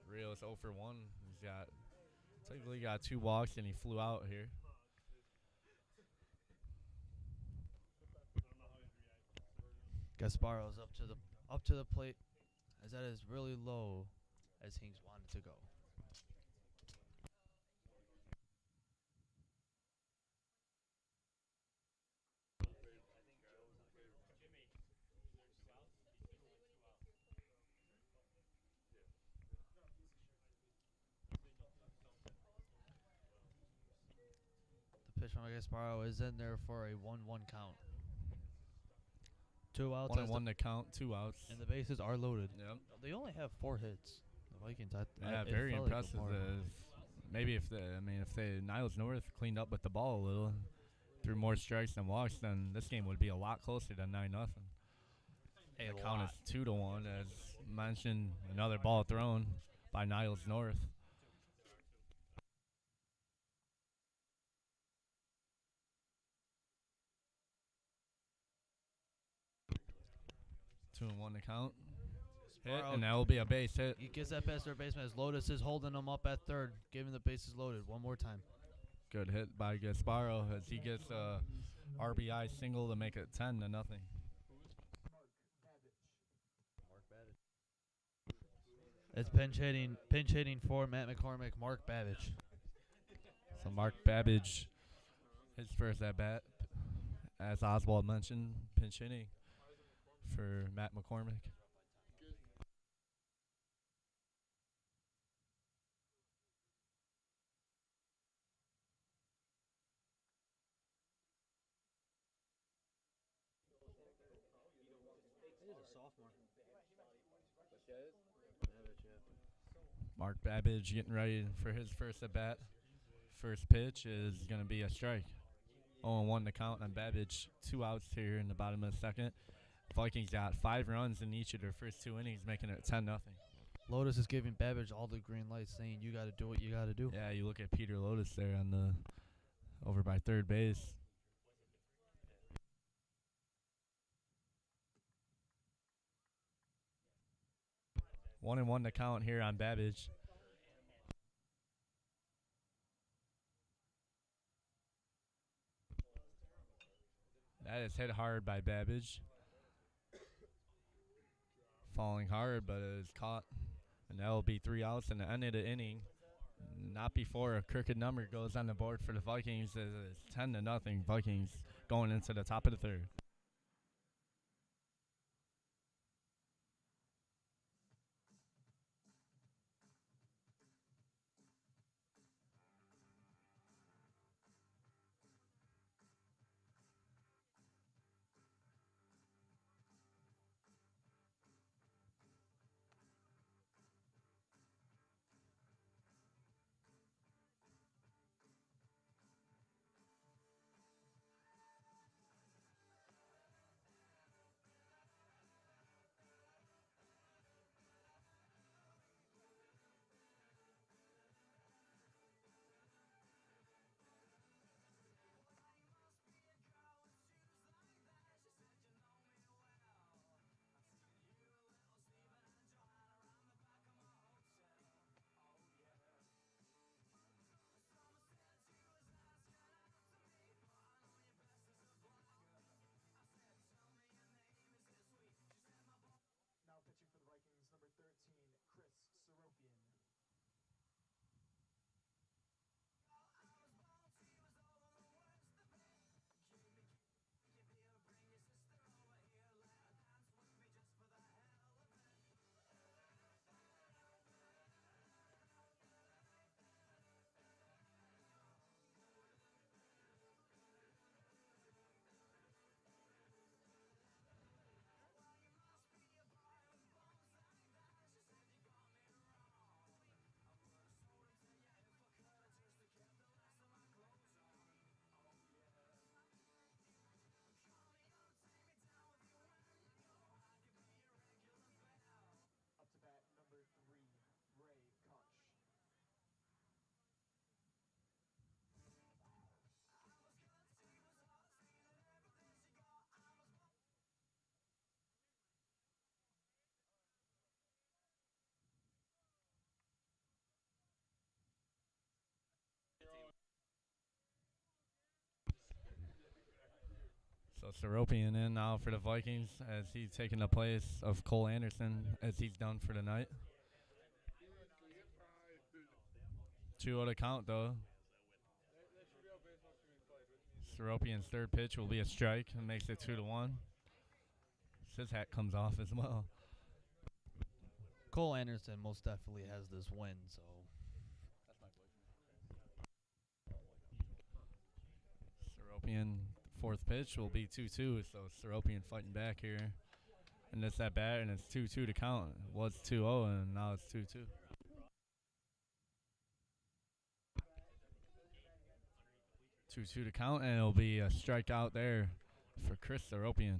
Rios 0 for 1. He's got technically got 2 walks and he flew out here. Gasparo's up to the plate, as that is really low, as Hinks wanted to go. The pitch from Gasparo is in there for a 1-1 count. 2 outs. 1 and 1 to count, 2 outs. And the bases are loaded. Yep. They only have 4 hits. The Vikings. Yeah, very impressive. Maybe if the Niles North cleaned up with the ball a little, threw more strikes than walks, then this game would be a lot closer than 9-0. The count is 2-1, as mentioned. Another ball thrown by Niles North. Two and 1 to count. Hit, and that will be a base hit. He gets that past third baseman as Lotus is holding him up at third, giving the bases loaded one more time. Good hit by Gasparo as he gets a RBI single to make it 10-0. It's pinch hitting for Matt McCormick, Mark Babbage. So Mark Babbage, his first at bat, as Oswald mentioned, pinch hitting for Matt McCormick. Mark Babbage getting ready for his first at bat. First pitch is going to be a strike. 0-1 to count on Babbage. 2 outs here in the bottom of the second. Vikings got 5 runs in each of their first 2 innings, making it 10-0. Lotus is giving Babbage all the green lights, saying you got to do what you got to do. Yeah, you look at Peter Lotus there on the over by third base. One and 1 to count here on Babbage. That is hit hard by Babbage. Falling hard, but it is caught. And that will be 3 outs in the end of the inning. Not before a crooked number goes on the board for the Vikings. It's 10-0 Vikings going into the top of the third. So Seropian in now for the Vikings as he's taking the place of Cole Anderson as he's done for the night. 2-0 to count though. Seropian's third pitch will be a strike and makes it 2-1. His hat comes off as well. Cole Anderson most definitely has this win, so Seropian fourth pitch will be 2-2. So Seropian fighting back here. And this at bat, and it's 2-2 to count. It was 2-0, and now it's 2-2. 2-2 to count, and it'll be a strikeout there for Chris Seropian.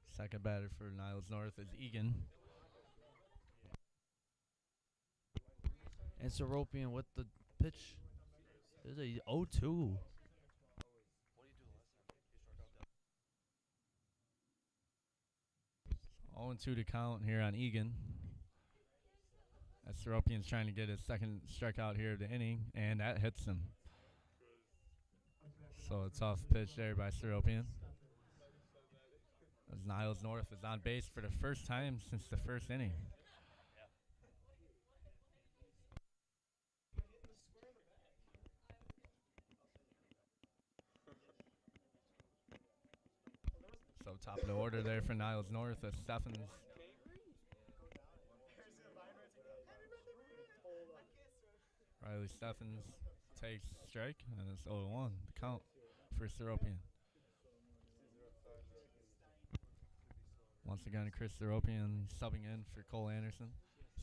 Second batter for Niles North is Egan. and Seropian with the pitch. There's a 0-2. 0-2 to count here on Egan. As Seropian's trying to get his second strikeout here of the inning, and that hits him. So a tough pitch there by Seropian. As Niles North is on base for the first time since the first inning. So top of the order there for Niles North as Steffens. Riley Steffens takes strike, and it's 0-1 the count for Seropian. Once again, Chris Seropian subbing in for Cole Anderson.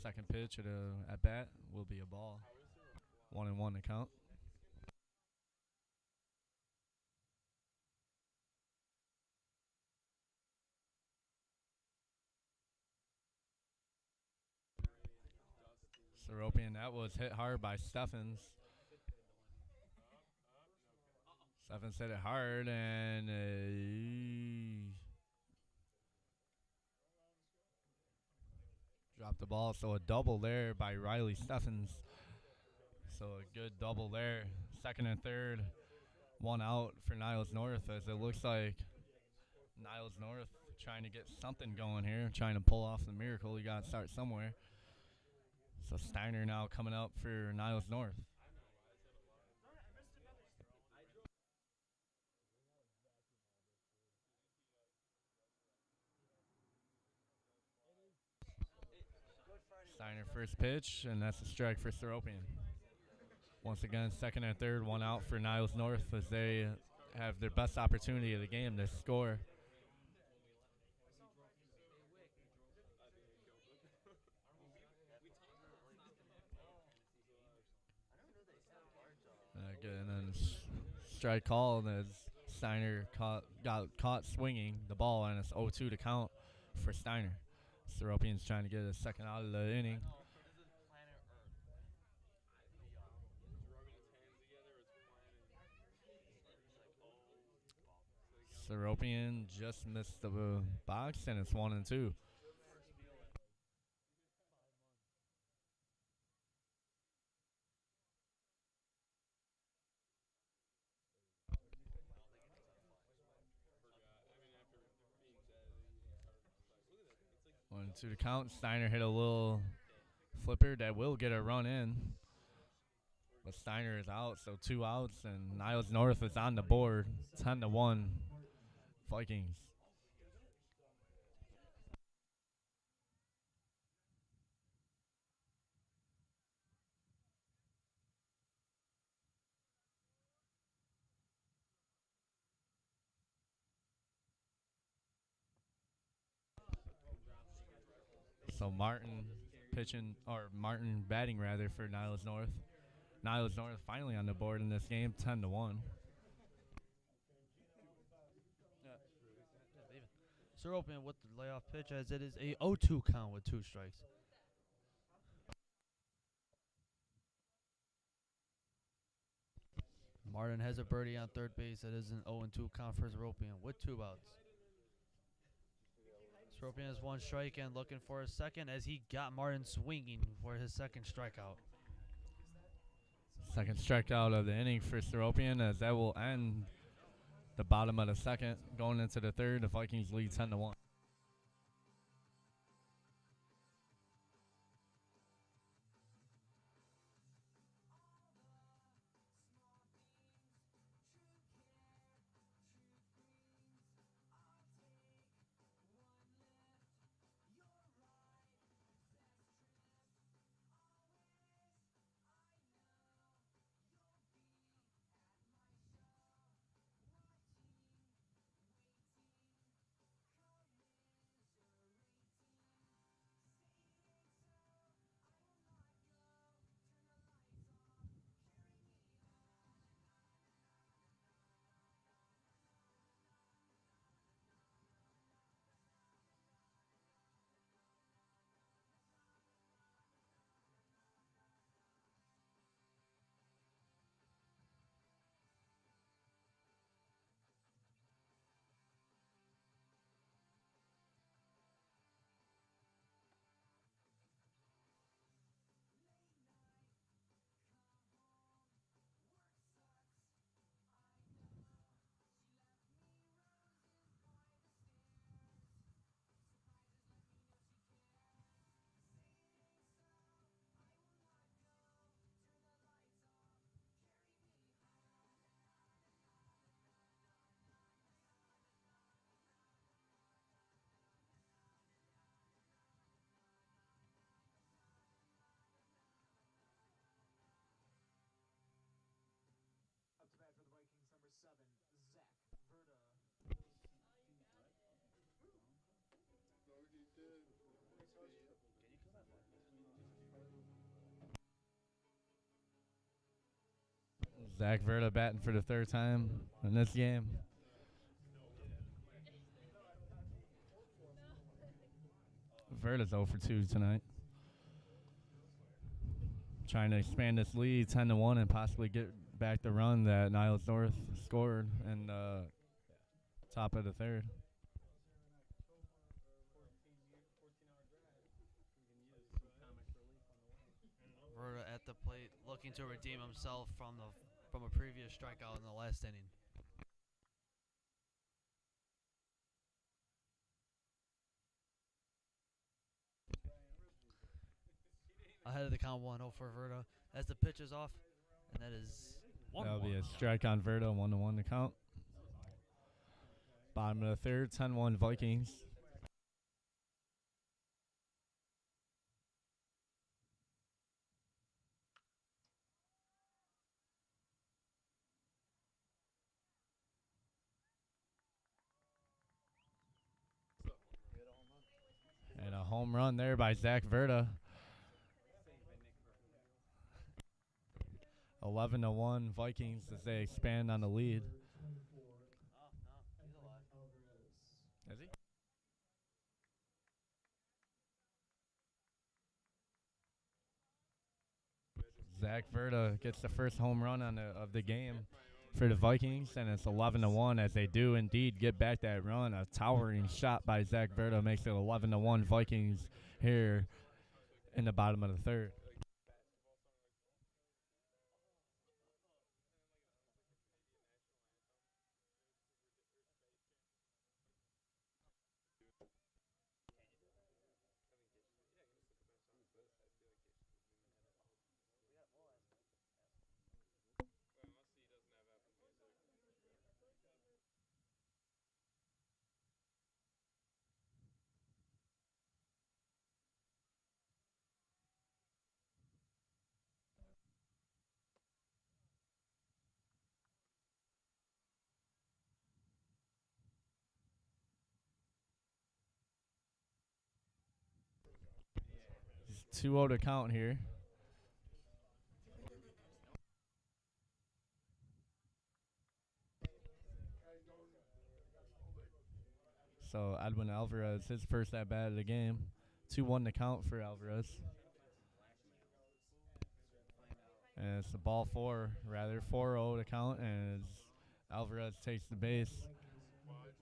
Second pitch at bat will be a ball. 1-1 to count. Seropian, that was hit hard by Steffens. Steffens hit it hard and dropped the ball. So a double there by Riley Steffens. So a good double there. Second and third, one out for Niles North as it looks like Niles North trying to get something going here, trying to pull off the miracle. You got to start somewhere. So Steiner now coming up for Niles North. Steiner first pitch, and that's a strike for Seropian. Once again, second and third, one out for Niles North as they have their best opportunity of the game to score. Good, and then strike called as Steiner got caught swinging the ball, and it's 0-2 to count for Steiner. Seropian's trying to get a second out of the inning. Seropian just missed the box, and it's 1-2. One, two to count. Steiner hit a little flipper that will get a run in. But Steiner is out, so 2 outs, and Niles North is on the board. 10-1 Vikings. So Martin batting rather for Niles North. Niles North finally on the board in this game, 10-1. Seropian with the layoff pitch as it is a 0-2 count with 2 strikes. Martin has a birdie on third base. It is an 0-2 count for Zeropian with 2 outs. Zeropian has 1 strike and looking for a second as he got Martin swinging for his second strikeout. Second strikeout of the inning for Seropian, as that will end the bottom of the second. Going into the third, the Vikings lead 10-1. Up to bat for the Vikings, number 7, Zach Verda. Zach Verda batting for the third time in this game. Verda's 0 for 2 tonight. Trying to expand this lead 10-1 and possibly get back the run that Niles North scored in the top of the third. Verda at the plate, looking to redeem himself from a previous strikeout in the last inning. Ahead of the count 1-0 for Verda as the pitch is off, and that is 1-1. That'll be a strike on Verda, 1-1 to count. Bottom of the third, 10-1 Vikings. And a home run there by Zach Verda. 11-1 Vikings as they expand on the lead. Is he? Zach Verda gets the first home run of the game for the Vikings, and it's 11-1 as they do indeed get back that run. A towering shot by Zach Verda makes it 11-1 Vikings here in the bottom of the third. It's 2-0 to count here. So Edwin Alvarez, his first at bat of the game. 2-1 to count for Alvarez. And it's the ball four, rather 4-0 to count, and Alvarez takes the base. Vikings, number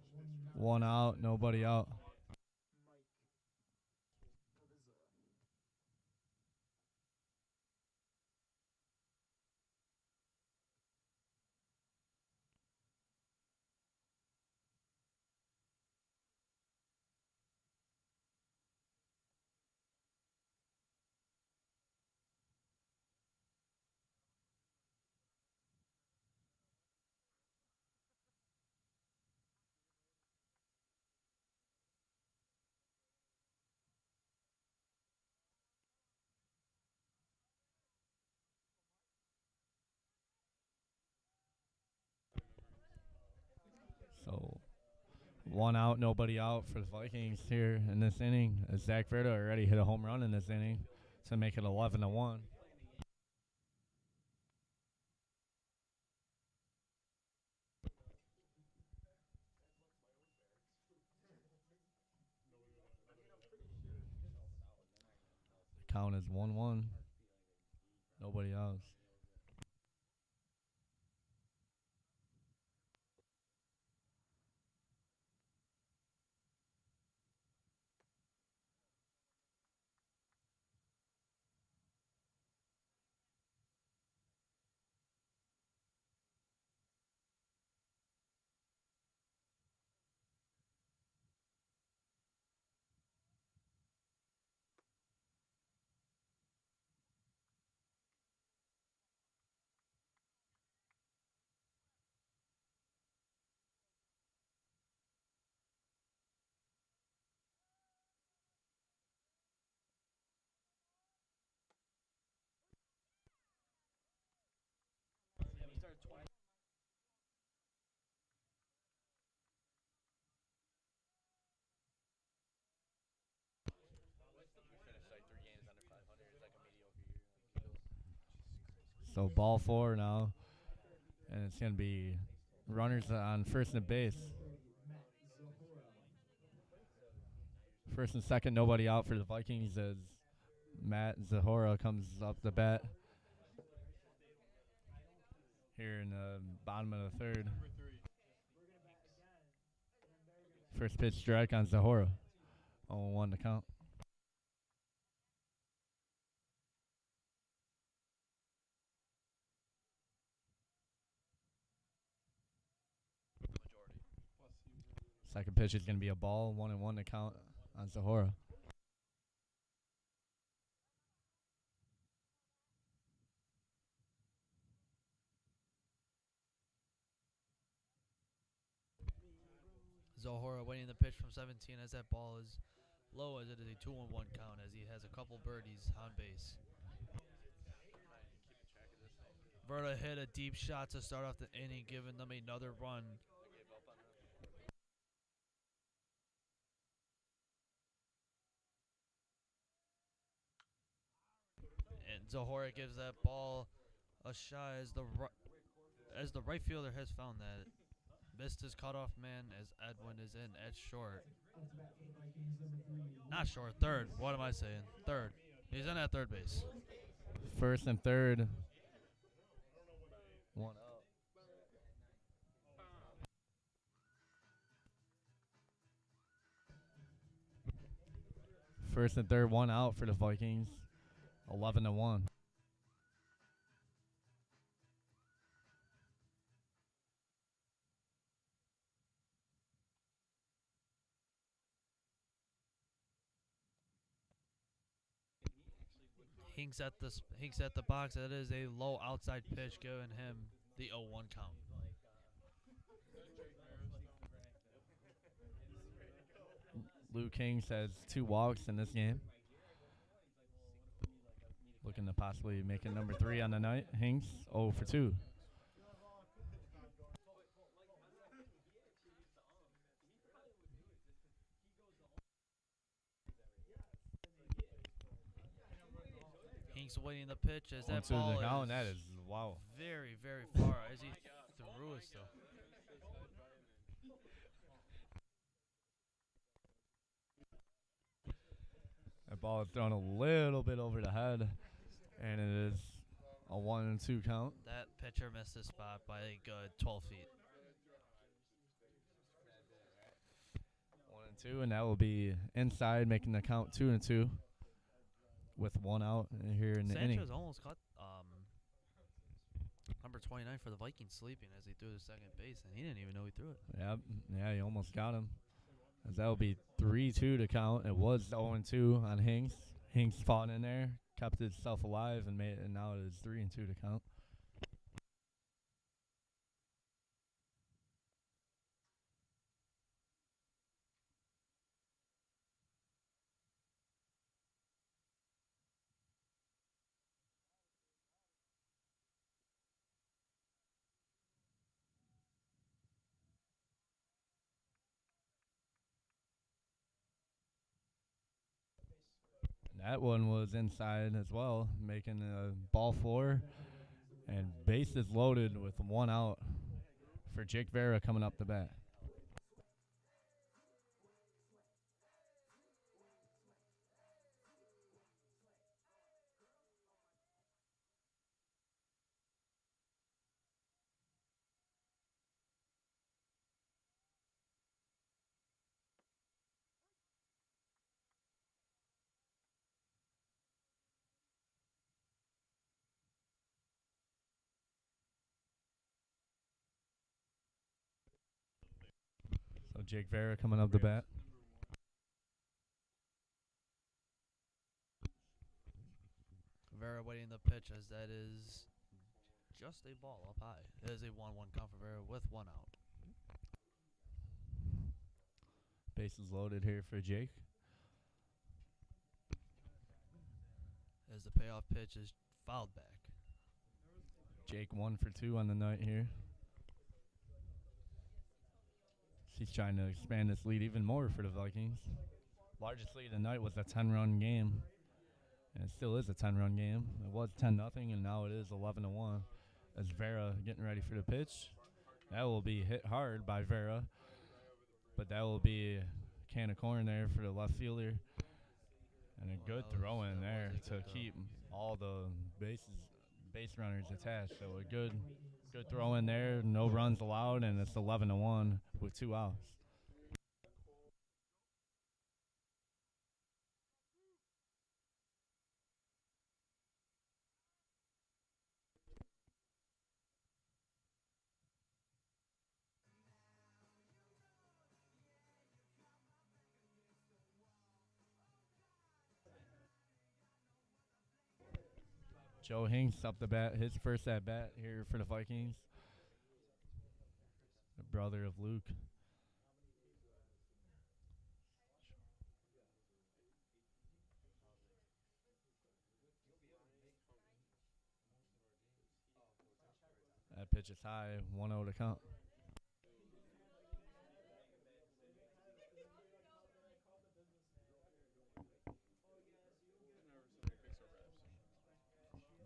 29. One out, nobody out. So one out, nobody out for the Vikings here in this inning. As Zach Verda already hit a home run in this inning to make it 11-1. The count is 1-1. Nobody else. So ball four now, and it's gonna be runners on first and base. First and second, nobody out for the Vikings as Matt Zahora comes up the bat here in the bottom of the third. First pitch strike on Zahora. 0-1 to count. Second pitch is going to be a ball. 1-1 to count on Zahora. Zohora winning the pitch from 17 as that ball is low as it is a 2-1 count as he has a couple birdies on base. Verda hit a deep shot to start off the inning, giving them another run. And Zohora gives that ball a shot as the right fielder has found that. Missed his cutoff man as Edwin is in at short. Not short, third. What am I saying? Third. He's in at third base. First and third. One out. First and third, one out for the Vikings. 11-1. Hinks at the box. That is a low outside pitch, giving him the 0-1 count. Luke Kings has 2 walks in this game. Looking to possibly make it number 3 on the night. Hinks 0 for 2. Hinks waiting the pitch as that 1-2 ball to the count. is That is, wow. very, very far as he threw it still. That ball is thrown a little bit over the head, and it is A 1-2 count. That pitcher missed his spot by a good 12 feet. 1-2, and that will be inside, making the count 2-2 with one out here in the inning. Sanchez almost caught number 29 for the Vikings sleeping as he threw to second base, and he didn't even know he threw it. Yep, yeah, he almost got him. As that will be 3-2 to count. It was 0-2 on Hinks. Hinks fought in there, kept himself alive, and now it is 3-2 to count. That one was inside as well, making a ball 4, and bases loaded with one out for Jake Vera coming up the bat. So Jake Vera coming up the bat. Vera waiting the pitch as that is just a ball up high. It is a 1-1 count for Vera with one out. Bases loaded here for Jake. As the payoff pitch is fouled back. Jake 1 for 2 on the night here. He's trying to expand this lead even more for the Vikings. Largest lead of the night was a 10-run game. And it still is a 10-run game. It was 10-0, and now it is 11-1. As Vera getting ready for the pitch. That will be hit hard by Vera. But that will be a can of corn there for the left fielder. And a good throw in there to keep all the base runners attached. So a good throw in there. No runs allowed, and it's 11-1 with 2 outs. Joe Hinks up the bat, his first at bat here for the Vikings. The brother of Luke. That pitch is high, 1-0 to count.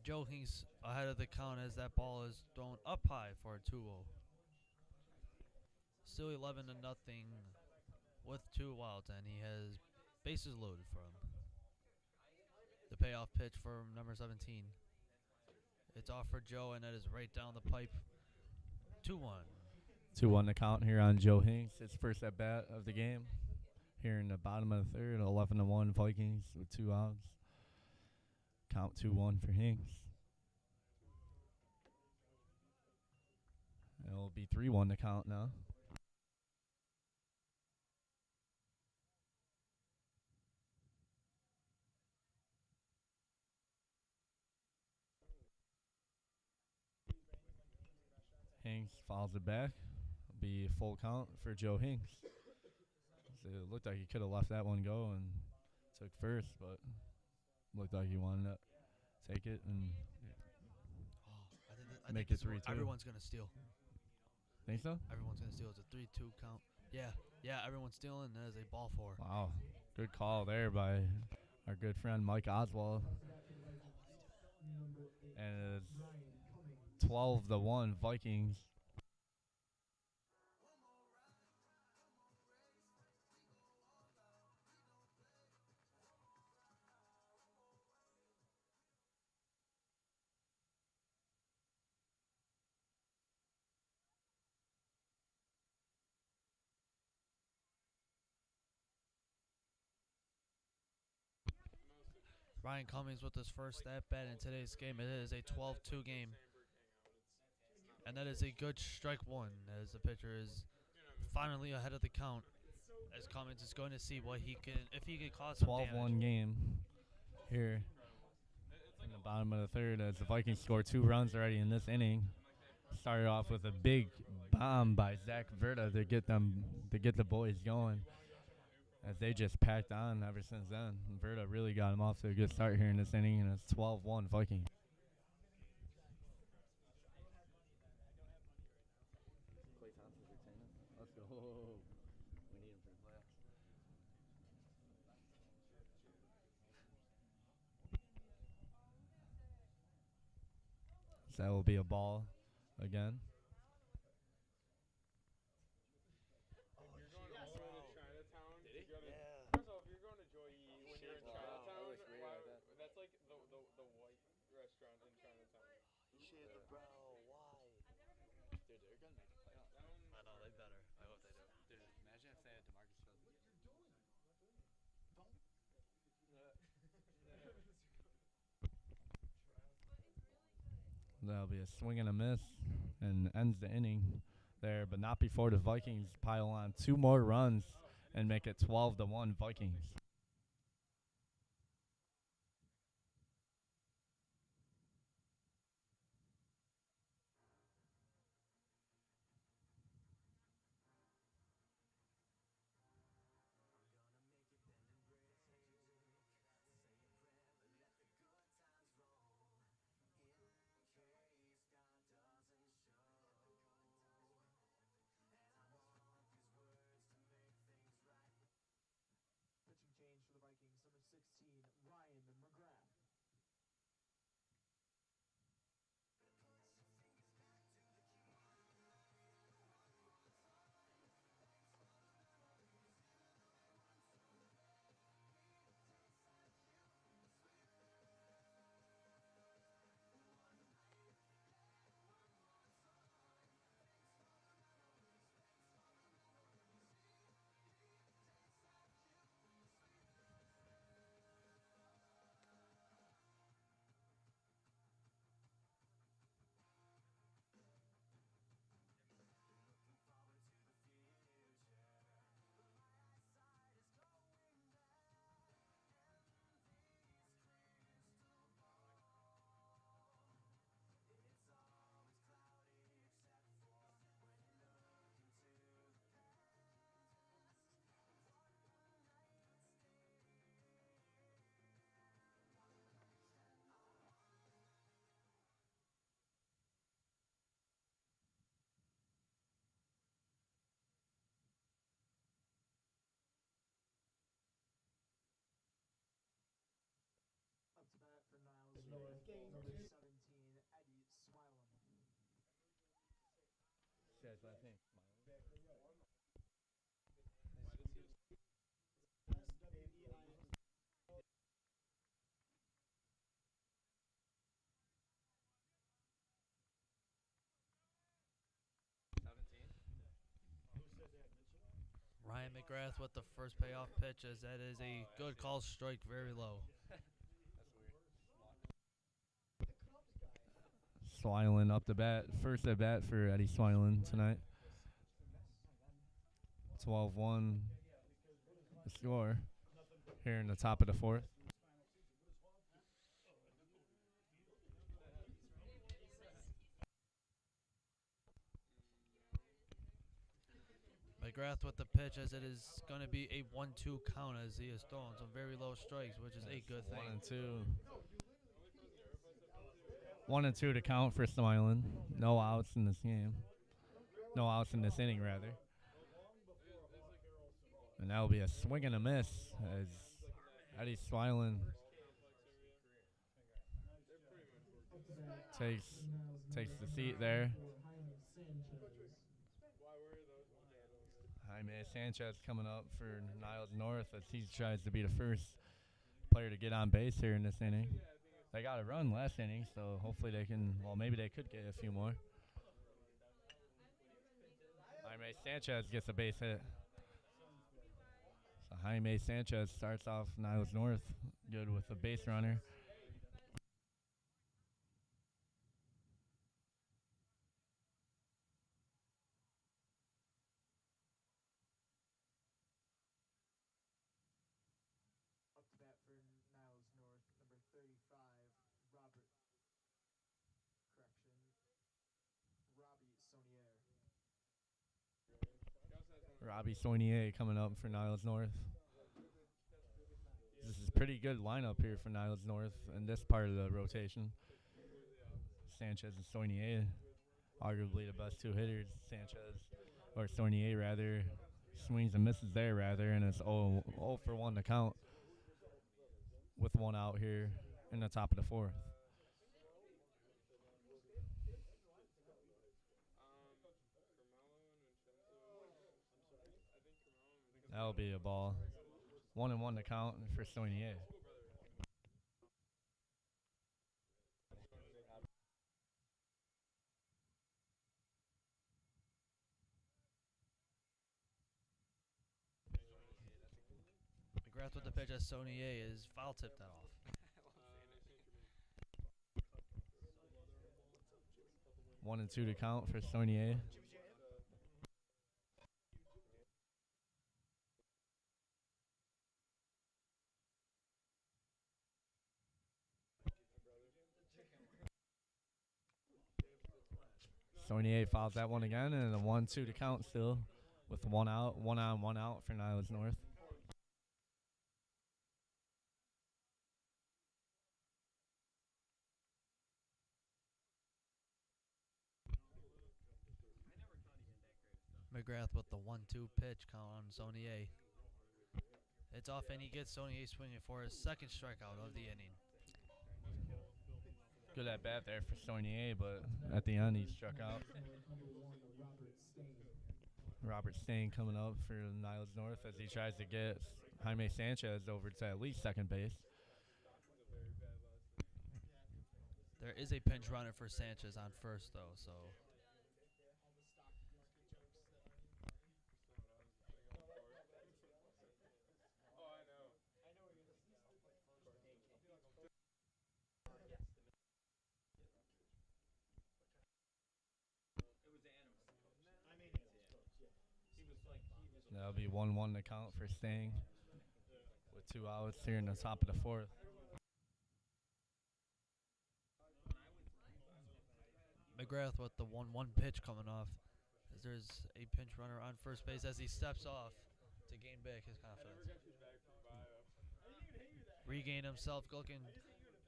Joe Hinks ahead of the count as that ball is thrown up high for a 2-0. Still 11-0 with 2 outs, and he has bases loaded for him. The payoff pitch for number 17. It's off for Joe, and that is right down the pipe. 2-1. 2-1 to count here on Joe Hinks. His first at bat of the game. Here in the bottom of the third, 11-1 Vikings with 2 outs. Count 2-1 for Hinks. It will be 3-1 to count now. Hinks fouls it back. It'll be a full count for Joe Hinks. So it looked like he could have left that one go and took first, but looked like he wanted to take it and I make think it 3-2. Everyone's going to steal. Think so? Everyone's going to steal. It's a 3-2 count. Yeah, everyone's stealing. That is a ball 4. Wow. Good call there by our good friend Mike Oswald. And it's 12-1 Vikings. Ryan Cummings with his first at bat in today's game. It is a 12-2 game. And that is a good strike one as the pitcher is finally ahead of the count. As Cummings is going to see what he can, if he can cause some 12-1 damage. game here in the bottom of the third as the Vikings score 2 runs already in this inning. Started off with a big bomb by Zach Verda to get the boys going, as they just packed on ever since then. Verda really got him off to a good start here in this inning, and it's 12-1 Vikings. Let's go. We need him for the playoffs. So that will be a ball again. Dude, they're gonna make the playoffs. I know, they better. I hope they do. Dude, imagine if they had DeMarcus Cousins. That'll be a swing and a miss and ends the inning there, but not before the Vikings pile on 2 more runs and make it 12-1 Vikings. Pitching change for the Vikings, number 16, Ryan McGrath. Up to bat for Niles North, number 17, Eddie Smilam. Says last name. 17. Ryan McGrath with the first payoff pitch, as that is a good call strike, very low. Swilen up the bat. First at bat for Eddie Swilen tonight. 12-1 the score here in the top of the fourth. McGrath with the pitch, as it is going to be a 1-2 count, as he is throwing some very low strikes, which is a good thing. 1-2. 1-2 to count for Smilen. No outs in this game. No outs in this inning, rather. And that will be a swing and a miss as Eddie Swilen takes the seat there. Jaime Sanchez coming up for Niles North as he tries to be the first player to get on base here in this inning. They got a run last inning, so hopefully they can, well, maybe they could get a few more. Jaime Sanchez gets a base hit. So Jaime Sanchez starts off Niles North. Good with the base runner. Up to bat for Niles North, number 35, Robert. Correction, Robbie Saunier. Robbie Saunier coming up for Niles North. This is a pretty good lineup here for Niles North in this part of the rotation. Sanchez and Saunier, arguably the best two hitters. Sanchez, or Saunier rather, swings and misses there rather, and it's 0 for 1 to count with one out here in the top of the fourth. That'll be a ball. 1-1 to count for Saunier. McGrath with the pitch as Saunier is foul tipped that off. 1-2 to count for Saunier. Saunier fouls that one again, and a 1-2 to count still with one out, one on, one out for Niles North. McGrath with the 1-2 pitch count on Saunier. It's off, and he gets Saunier swinging for his second strikeout of the inning. Good at bat there for Saunier, but at the end he struck out. Robert Stain coming up for Niles North as he tries to get Jaime Sanchez over to at least second base. There is a pinch runner for Sanchez on first, though, so. That'll be 1-1 to count for Stain with 2 outs here in the top of the fourth. McGrath with the 1-1 pitch coming off, as there's a pinch runner on first base as he steps off to gain back his confidence. Regain himself, looking,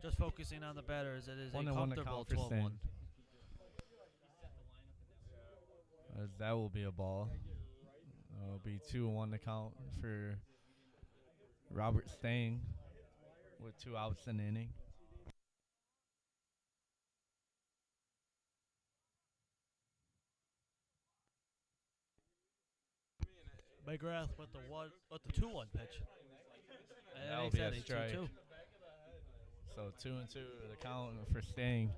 just focusing on the batter as it is a 1-1 to comfortable count for 12-1. Stain. As that will be a ball. It'll be 2-1 to count for Robert Stain with 2 outs in the inning. McGrath with the 2-1 pitch. And That'll makes be a that strike. 2-2. So 2-2 to count for Stain.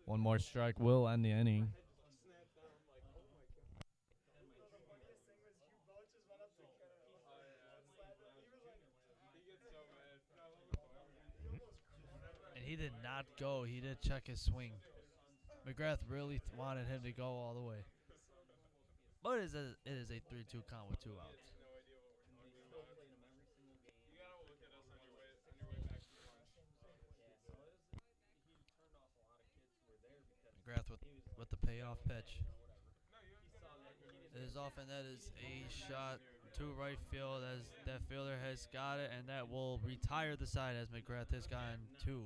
One more strike will end the inning. And he did not go. He did check his swing. McGrath really wanted him to go all the way. But it is a 3-2 count with 2 outs. McGrath with the payoff pitch. It is off, and that is a shot to right field as that fielder has got it, and that will retire the side as McGrath has gotten 2.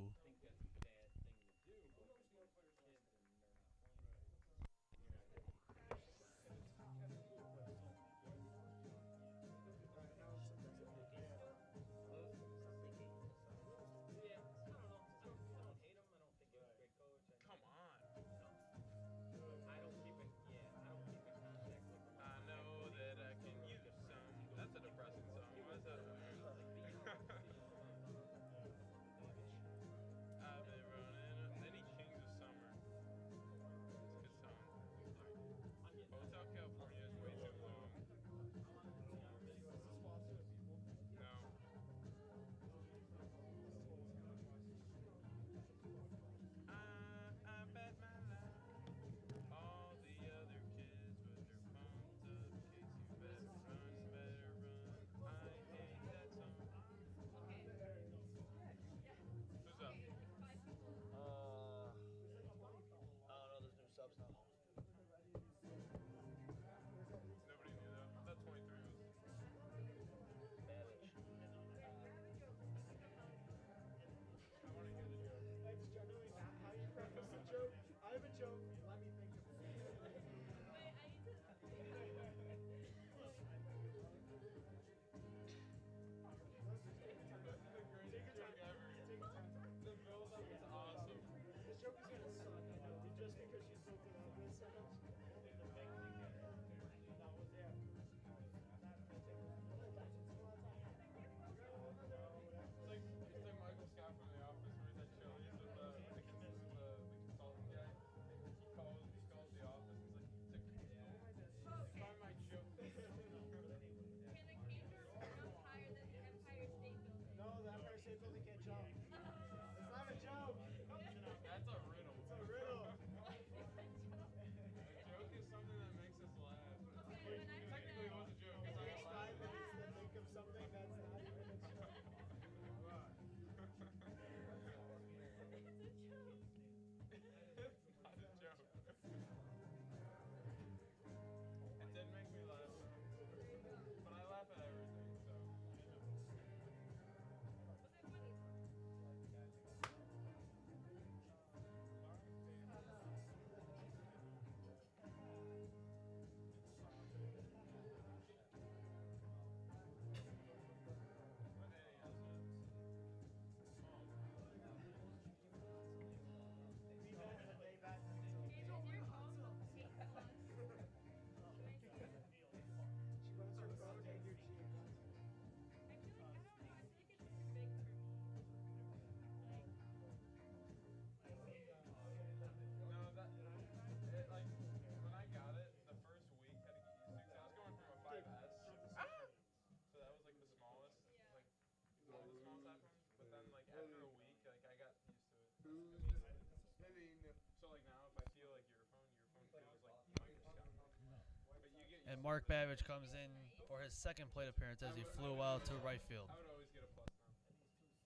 And Mark Babbage comes in for his second plate appearance as he flew out to right field. I would always get a plus now.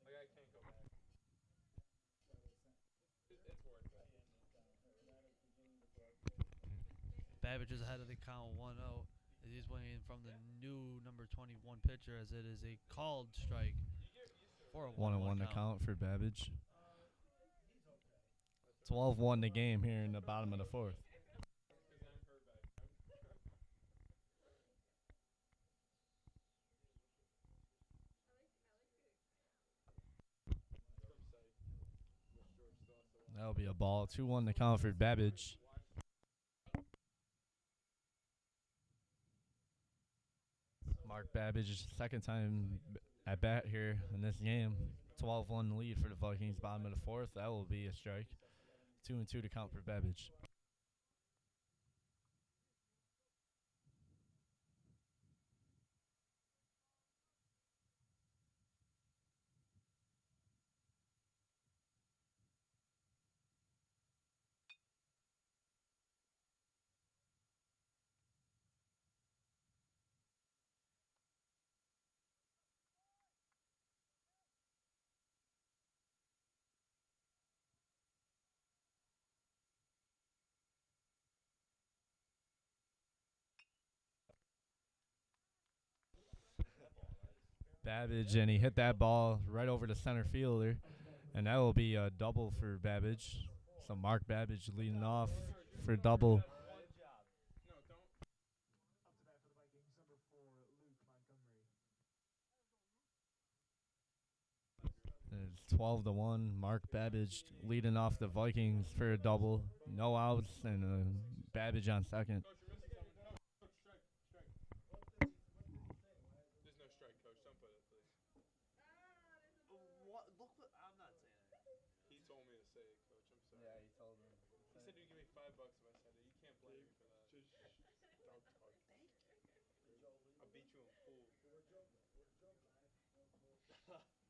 Like I can't go back. It's worth it. Babbage is ahead of the count 1-0. He's waiting from the new number 21 pitcher as it is a called strike for a 1-1 to count for Babbage. 12-1 the game here in the bottom of the fourth. That'll be a ball. 2-1 to count for Babbage. Mark Babbage, second time at bat here in this game. 12-1 lead for the Vikings, bottom of the fourth. That will be a strike. 2-2 to count for Babbage. Babbage, and he hit that ball right over the center fielder, and that will be a double for Babbage. So Mark Babbage leading off for double. Up to bat for the Vikings, number 4, Luke Montgomery. It's 12-1. Mark Babbage leading off the Vikings for a double. No outs, and Babbage on second. What? Look what I'm not saying it. He told me to say it, Coach. I'm sorry. Yeah, he told me. He said you'd give me $5 if I said it. You can't blame me for that. Thank you. I'll beat you in pool. Do I have to take this off, Coach? Can't choke me.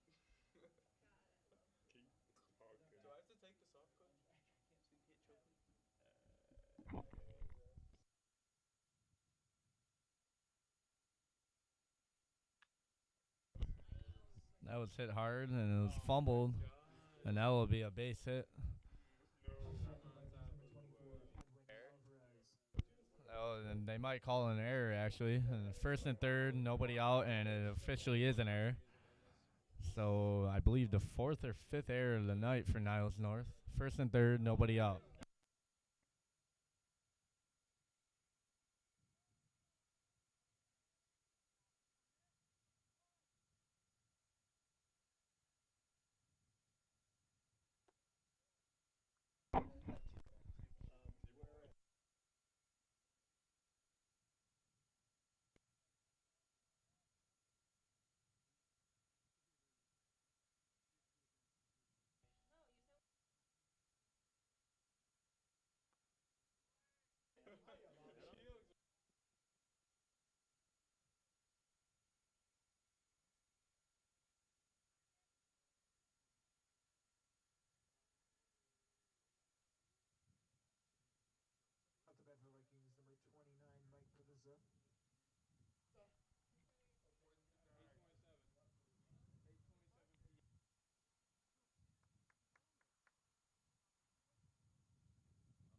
That was hit hard, and it was fumbled, and that will be a base hit. Oh, and they might call an error, actually. And first and third, nobody out, and it officially is an error. So I believe the fourth or fifth error of the night for Niles North. First and third, nobody out. Up to bat for the Vikings, number 29, Mike Pavizza.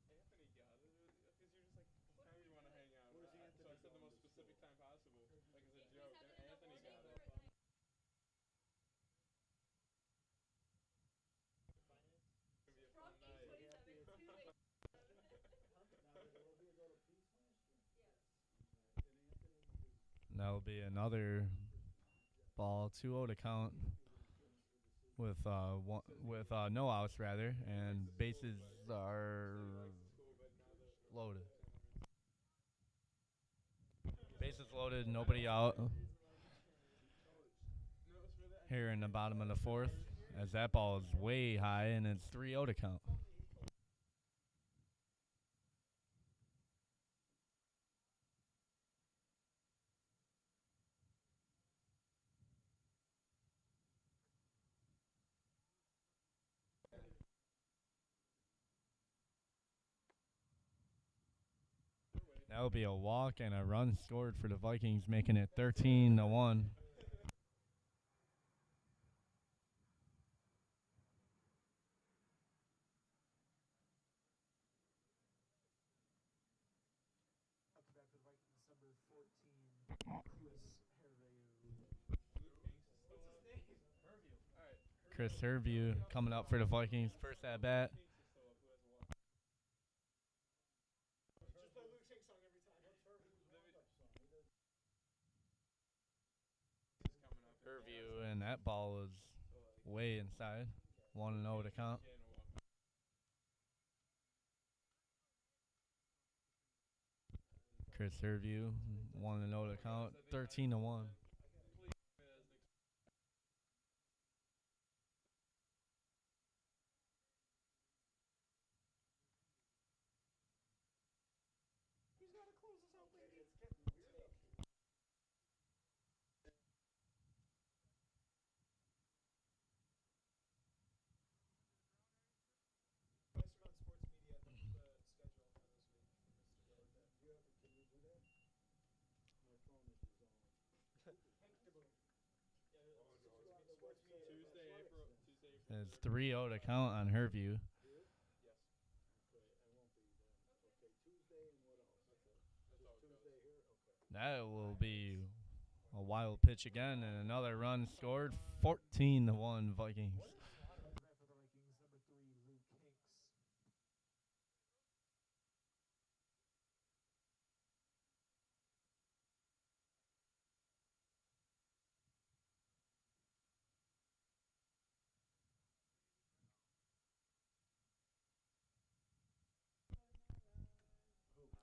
Anthony got it because you're just like, what time do you want to hang out? So I said the most specific time possible, like as a joke, and Anthony got it. It's gonna be a fun night. That will be another ball, 2-0 to count with no outs rather, and bases are loaded. Bases loaded, nobody out. Here in the bottom of the fourth, as that ball is way high, and it's 3-0 to count. That would be a walk and a run scored for the Vikings, making it 13-1. Up to bat for the Vikings, number 14, Chris Herveu. Chris Herveu coming up for the Vikings, first at bat. Just play Luke Shake song every time. What's Herveu's walk-up song? Herveu, and that ball was way inside. 1-0 to count. Chris Herveu, 1-0 to count, 13-1. He's got to close us out, baby. Meister on sports media. That's the schedule for this week for Mr. Gordon. Can you do that? My phone is dissolved. Tuesday, April. It's 3-0 to count on Herveu. Okay, I won't be then. Okay, Tuesday and what else? Just Tuesday here? Okay. That will be a wild pitch again, and another run scored. 14-1 Vikings. Up to bat for the Vikings, number 3, Luke Hinks.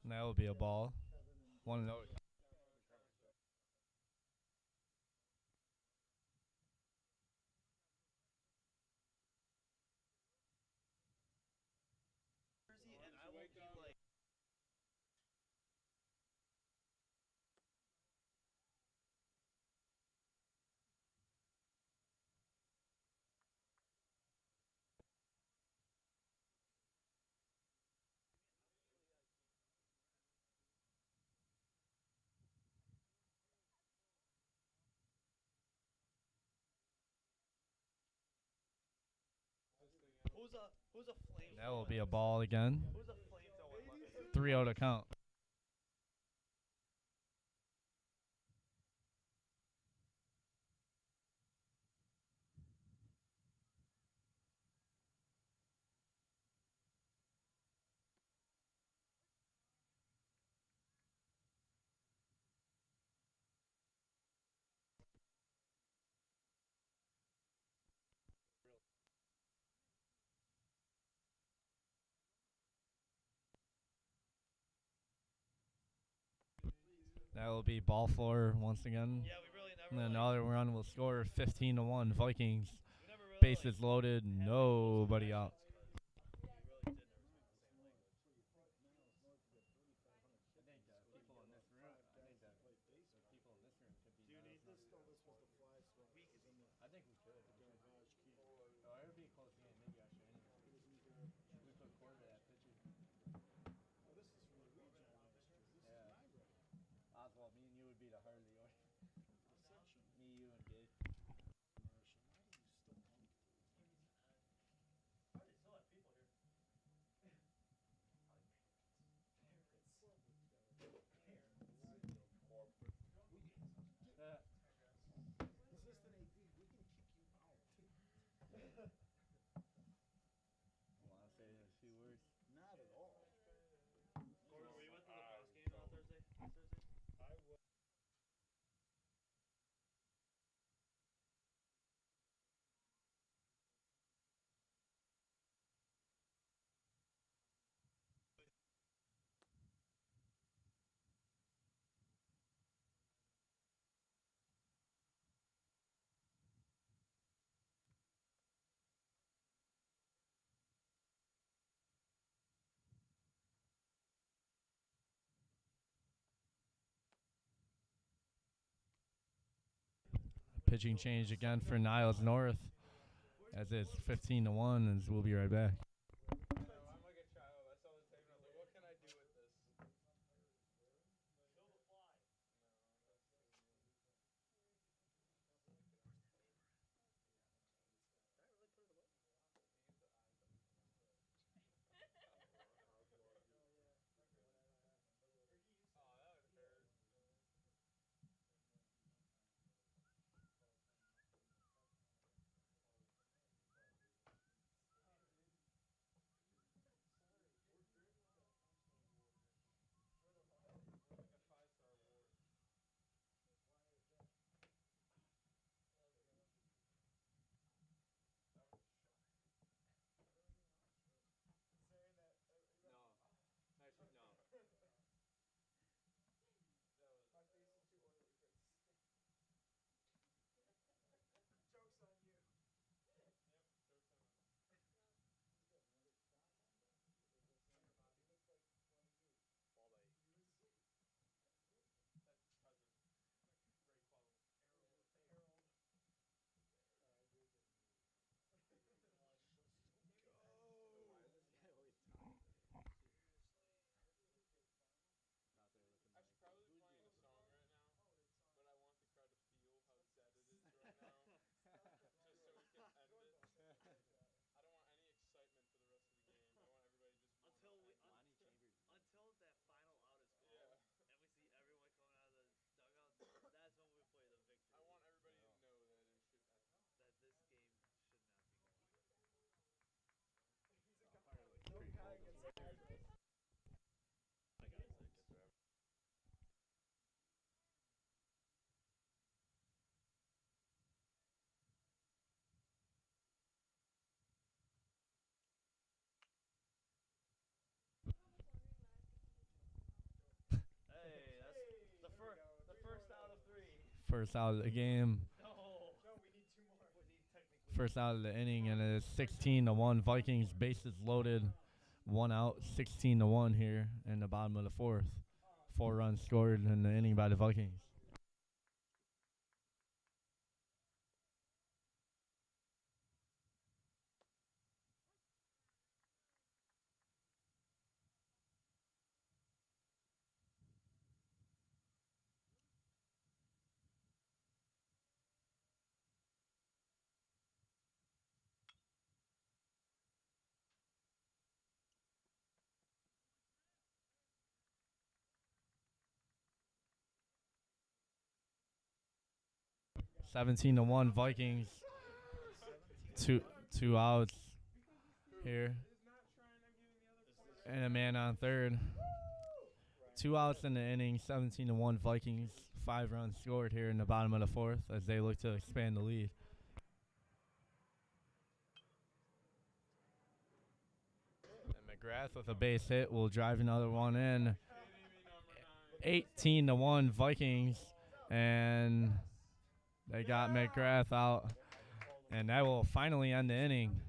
And that will be a ball. 1-0. And I won't be like. Who's a flame? That will be a ball again. Who's a flamethrower? 3-0 to count. That will be ball four once again. Yeah, we really And never. then another run will score 15-1 Vikings. We never really. Bases loaded, nobody out. Do you need this? No, this was the fly swap. I think we could. Garage key. Oh, it would be a close game. Maybe I should. We put quarter to that pitcher. Oh, this is from Luigi last year. This Yeah. is my record. Oswald, me and you would be the Harley. Reception. Me, you, and Gabe. Marshall, why do you still hang to it? Assistant AD, we can kick you out. Want to say a few words? Not at all. Gordon, were you at the lacrosse game on Thursday? I will. Pitching change again for Niles North, as it's 15-1, and we'll be right back. I'm like a child. I saw the tape and I was like, what can I do with this? Hey, that's the first out of 3. First out of the game. No. No, we need 2 more. We need technically First out of the inning, and it is 16-1 Vikings. Bases loaded. 1 out, 16-1 here in the bottom of the 4th. 4 runs scored in the inning by the Vikings. Vikings. 17-1 Vikings. Two outs here, and a man on third. 2 outs in the inning. 17-1 Vikings. 5 runs scored here in the bottom of the 4th as they look to expand the lead. And McGrath with a base hit will drive another one in. 18-1 Vikings, and they got McGrath out, and that will finally end the inning.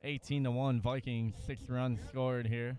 18-1 Vikings. 6 runs scored here.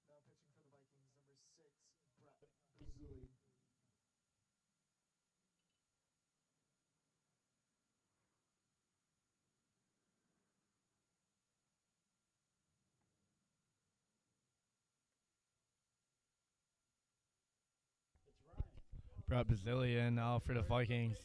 Now pitching for the Vikings, number 6, Brett Barzuli. Brought Bazillion now for the Vikings.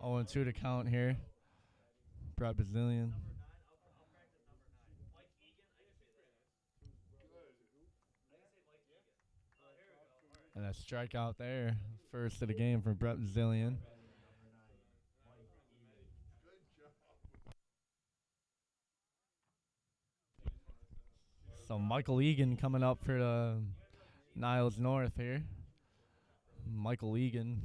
Oh, and 2 to count here. Brought Bazillion. And a strikeout there. First of the game from Brett Bazillion. So Michael Egan coming up for the Niles North here. Michael Egan.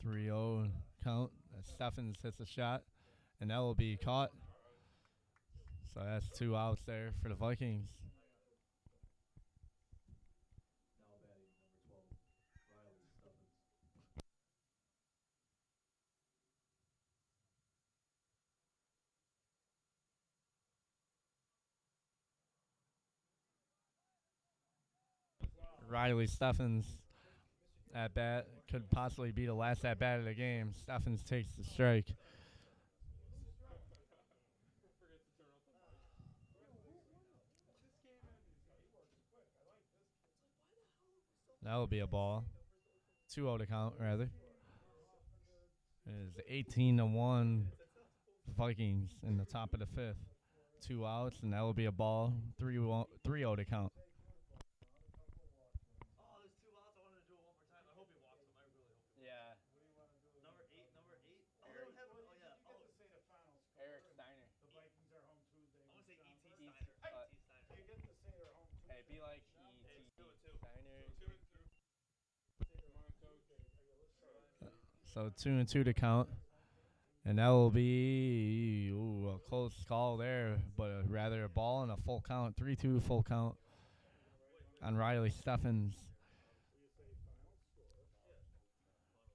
3-0 count. Steffens hits a shot, and that will be caught. So that's 2 outs there for the Vikings. Now batting, number 12, Riley Steffens. Riley Steffens at bat could possibly be the last at bat of the game. Steffens takes the strike. That will be a ball. 2-0 to count, rather. It is 18-1 Vikings in the top of the fifth. 2 outs, and that will be a ball. 3-0 to count. Oh, there's 2 outs. I wanted to do it one more time. I hope he walks him. I really hope he walks him. Yeah. What do you want to do? Number 8. Number 8. Oh, they Eric. don't have it. Oh, yeah. You get to say the final score. Eric Steiner. The Vikings are home Tuesday. I want to say with E.T. John Steiner. uh, E.T. Steiner. You get to say they're home Tuesday. Hey, be like John E.T. Hey, do it too. Steiner. Say they're home Tuesday. Let's start. So 2-2 to count. And that will be a close call there, but rather a ball and a full count. 3-2 full count on Riley Steffens.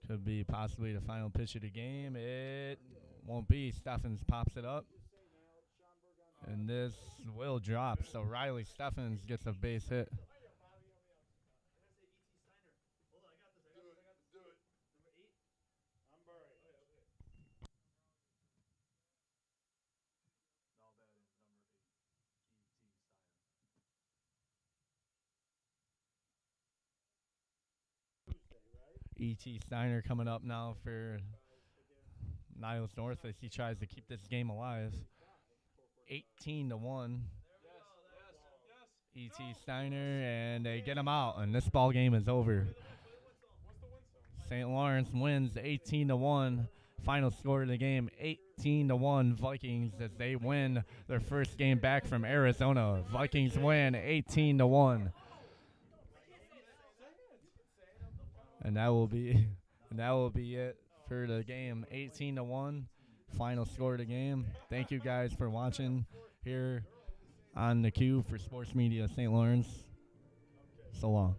Could be possibly the final pitch of the game. It won't be. Steffens pops it up. And this will drop. So Riley Steffens gets a base hit. I'm going to say E.T. Steiner. Hold on. I got this. Do it. Number 8. I'm Murray. Now batting, number 8. E.T. Steiner. Tuesday, right? E.T. Steiner coming up now for Niles North as he tries to keep this game alive. 18-1. E.T. Steiner, and they get him out, and this ball game is over. St. Laurence wins 18-1. Final score of the game, 18-1 Vikings as they win their first game back from Arizona. Vikings win 18-1. And that will be it for the game. 18-1. Final score of the game. Thank you guys for watching here on the Q for Sports Media St. Lawrence. So long.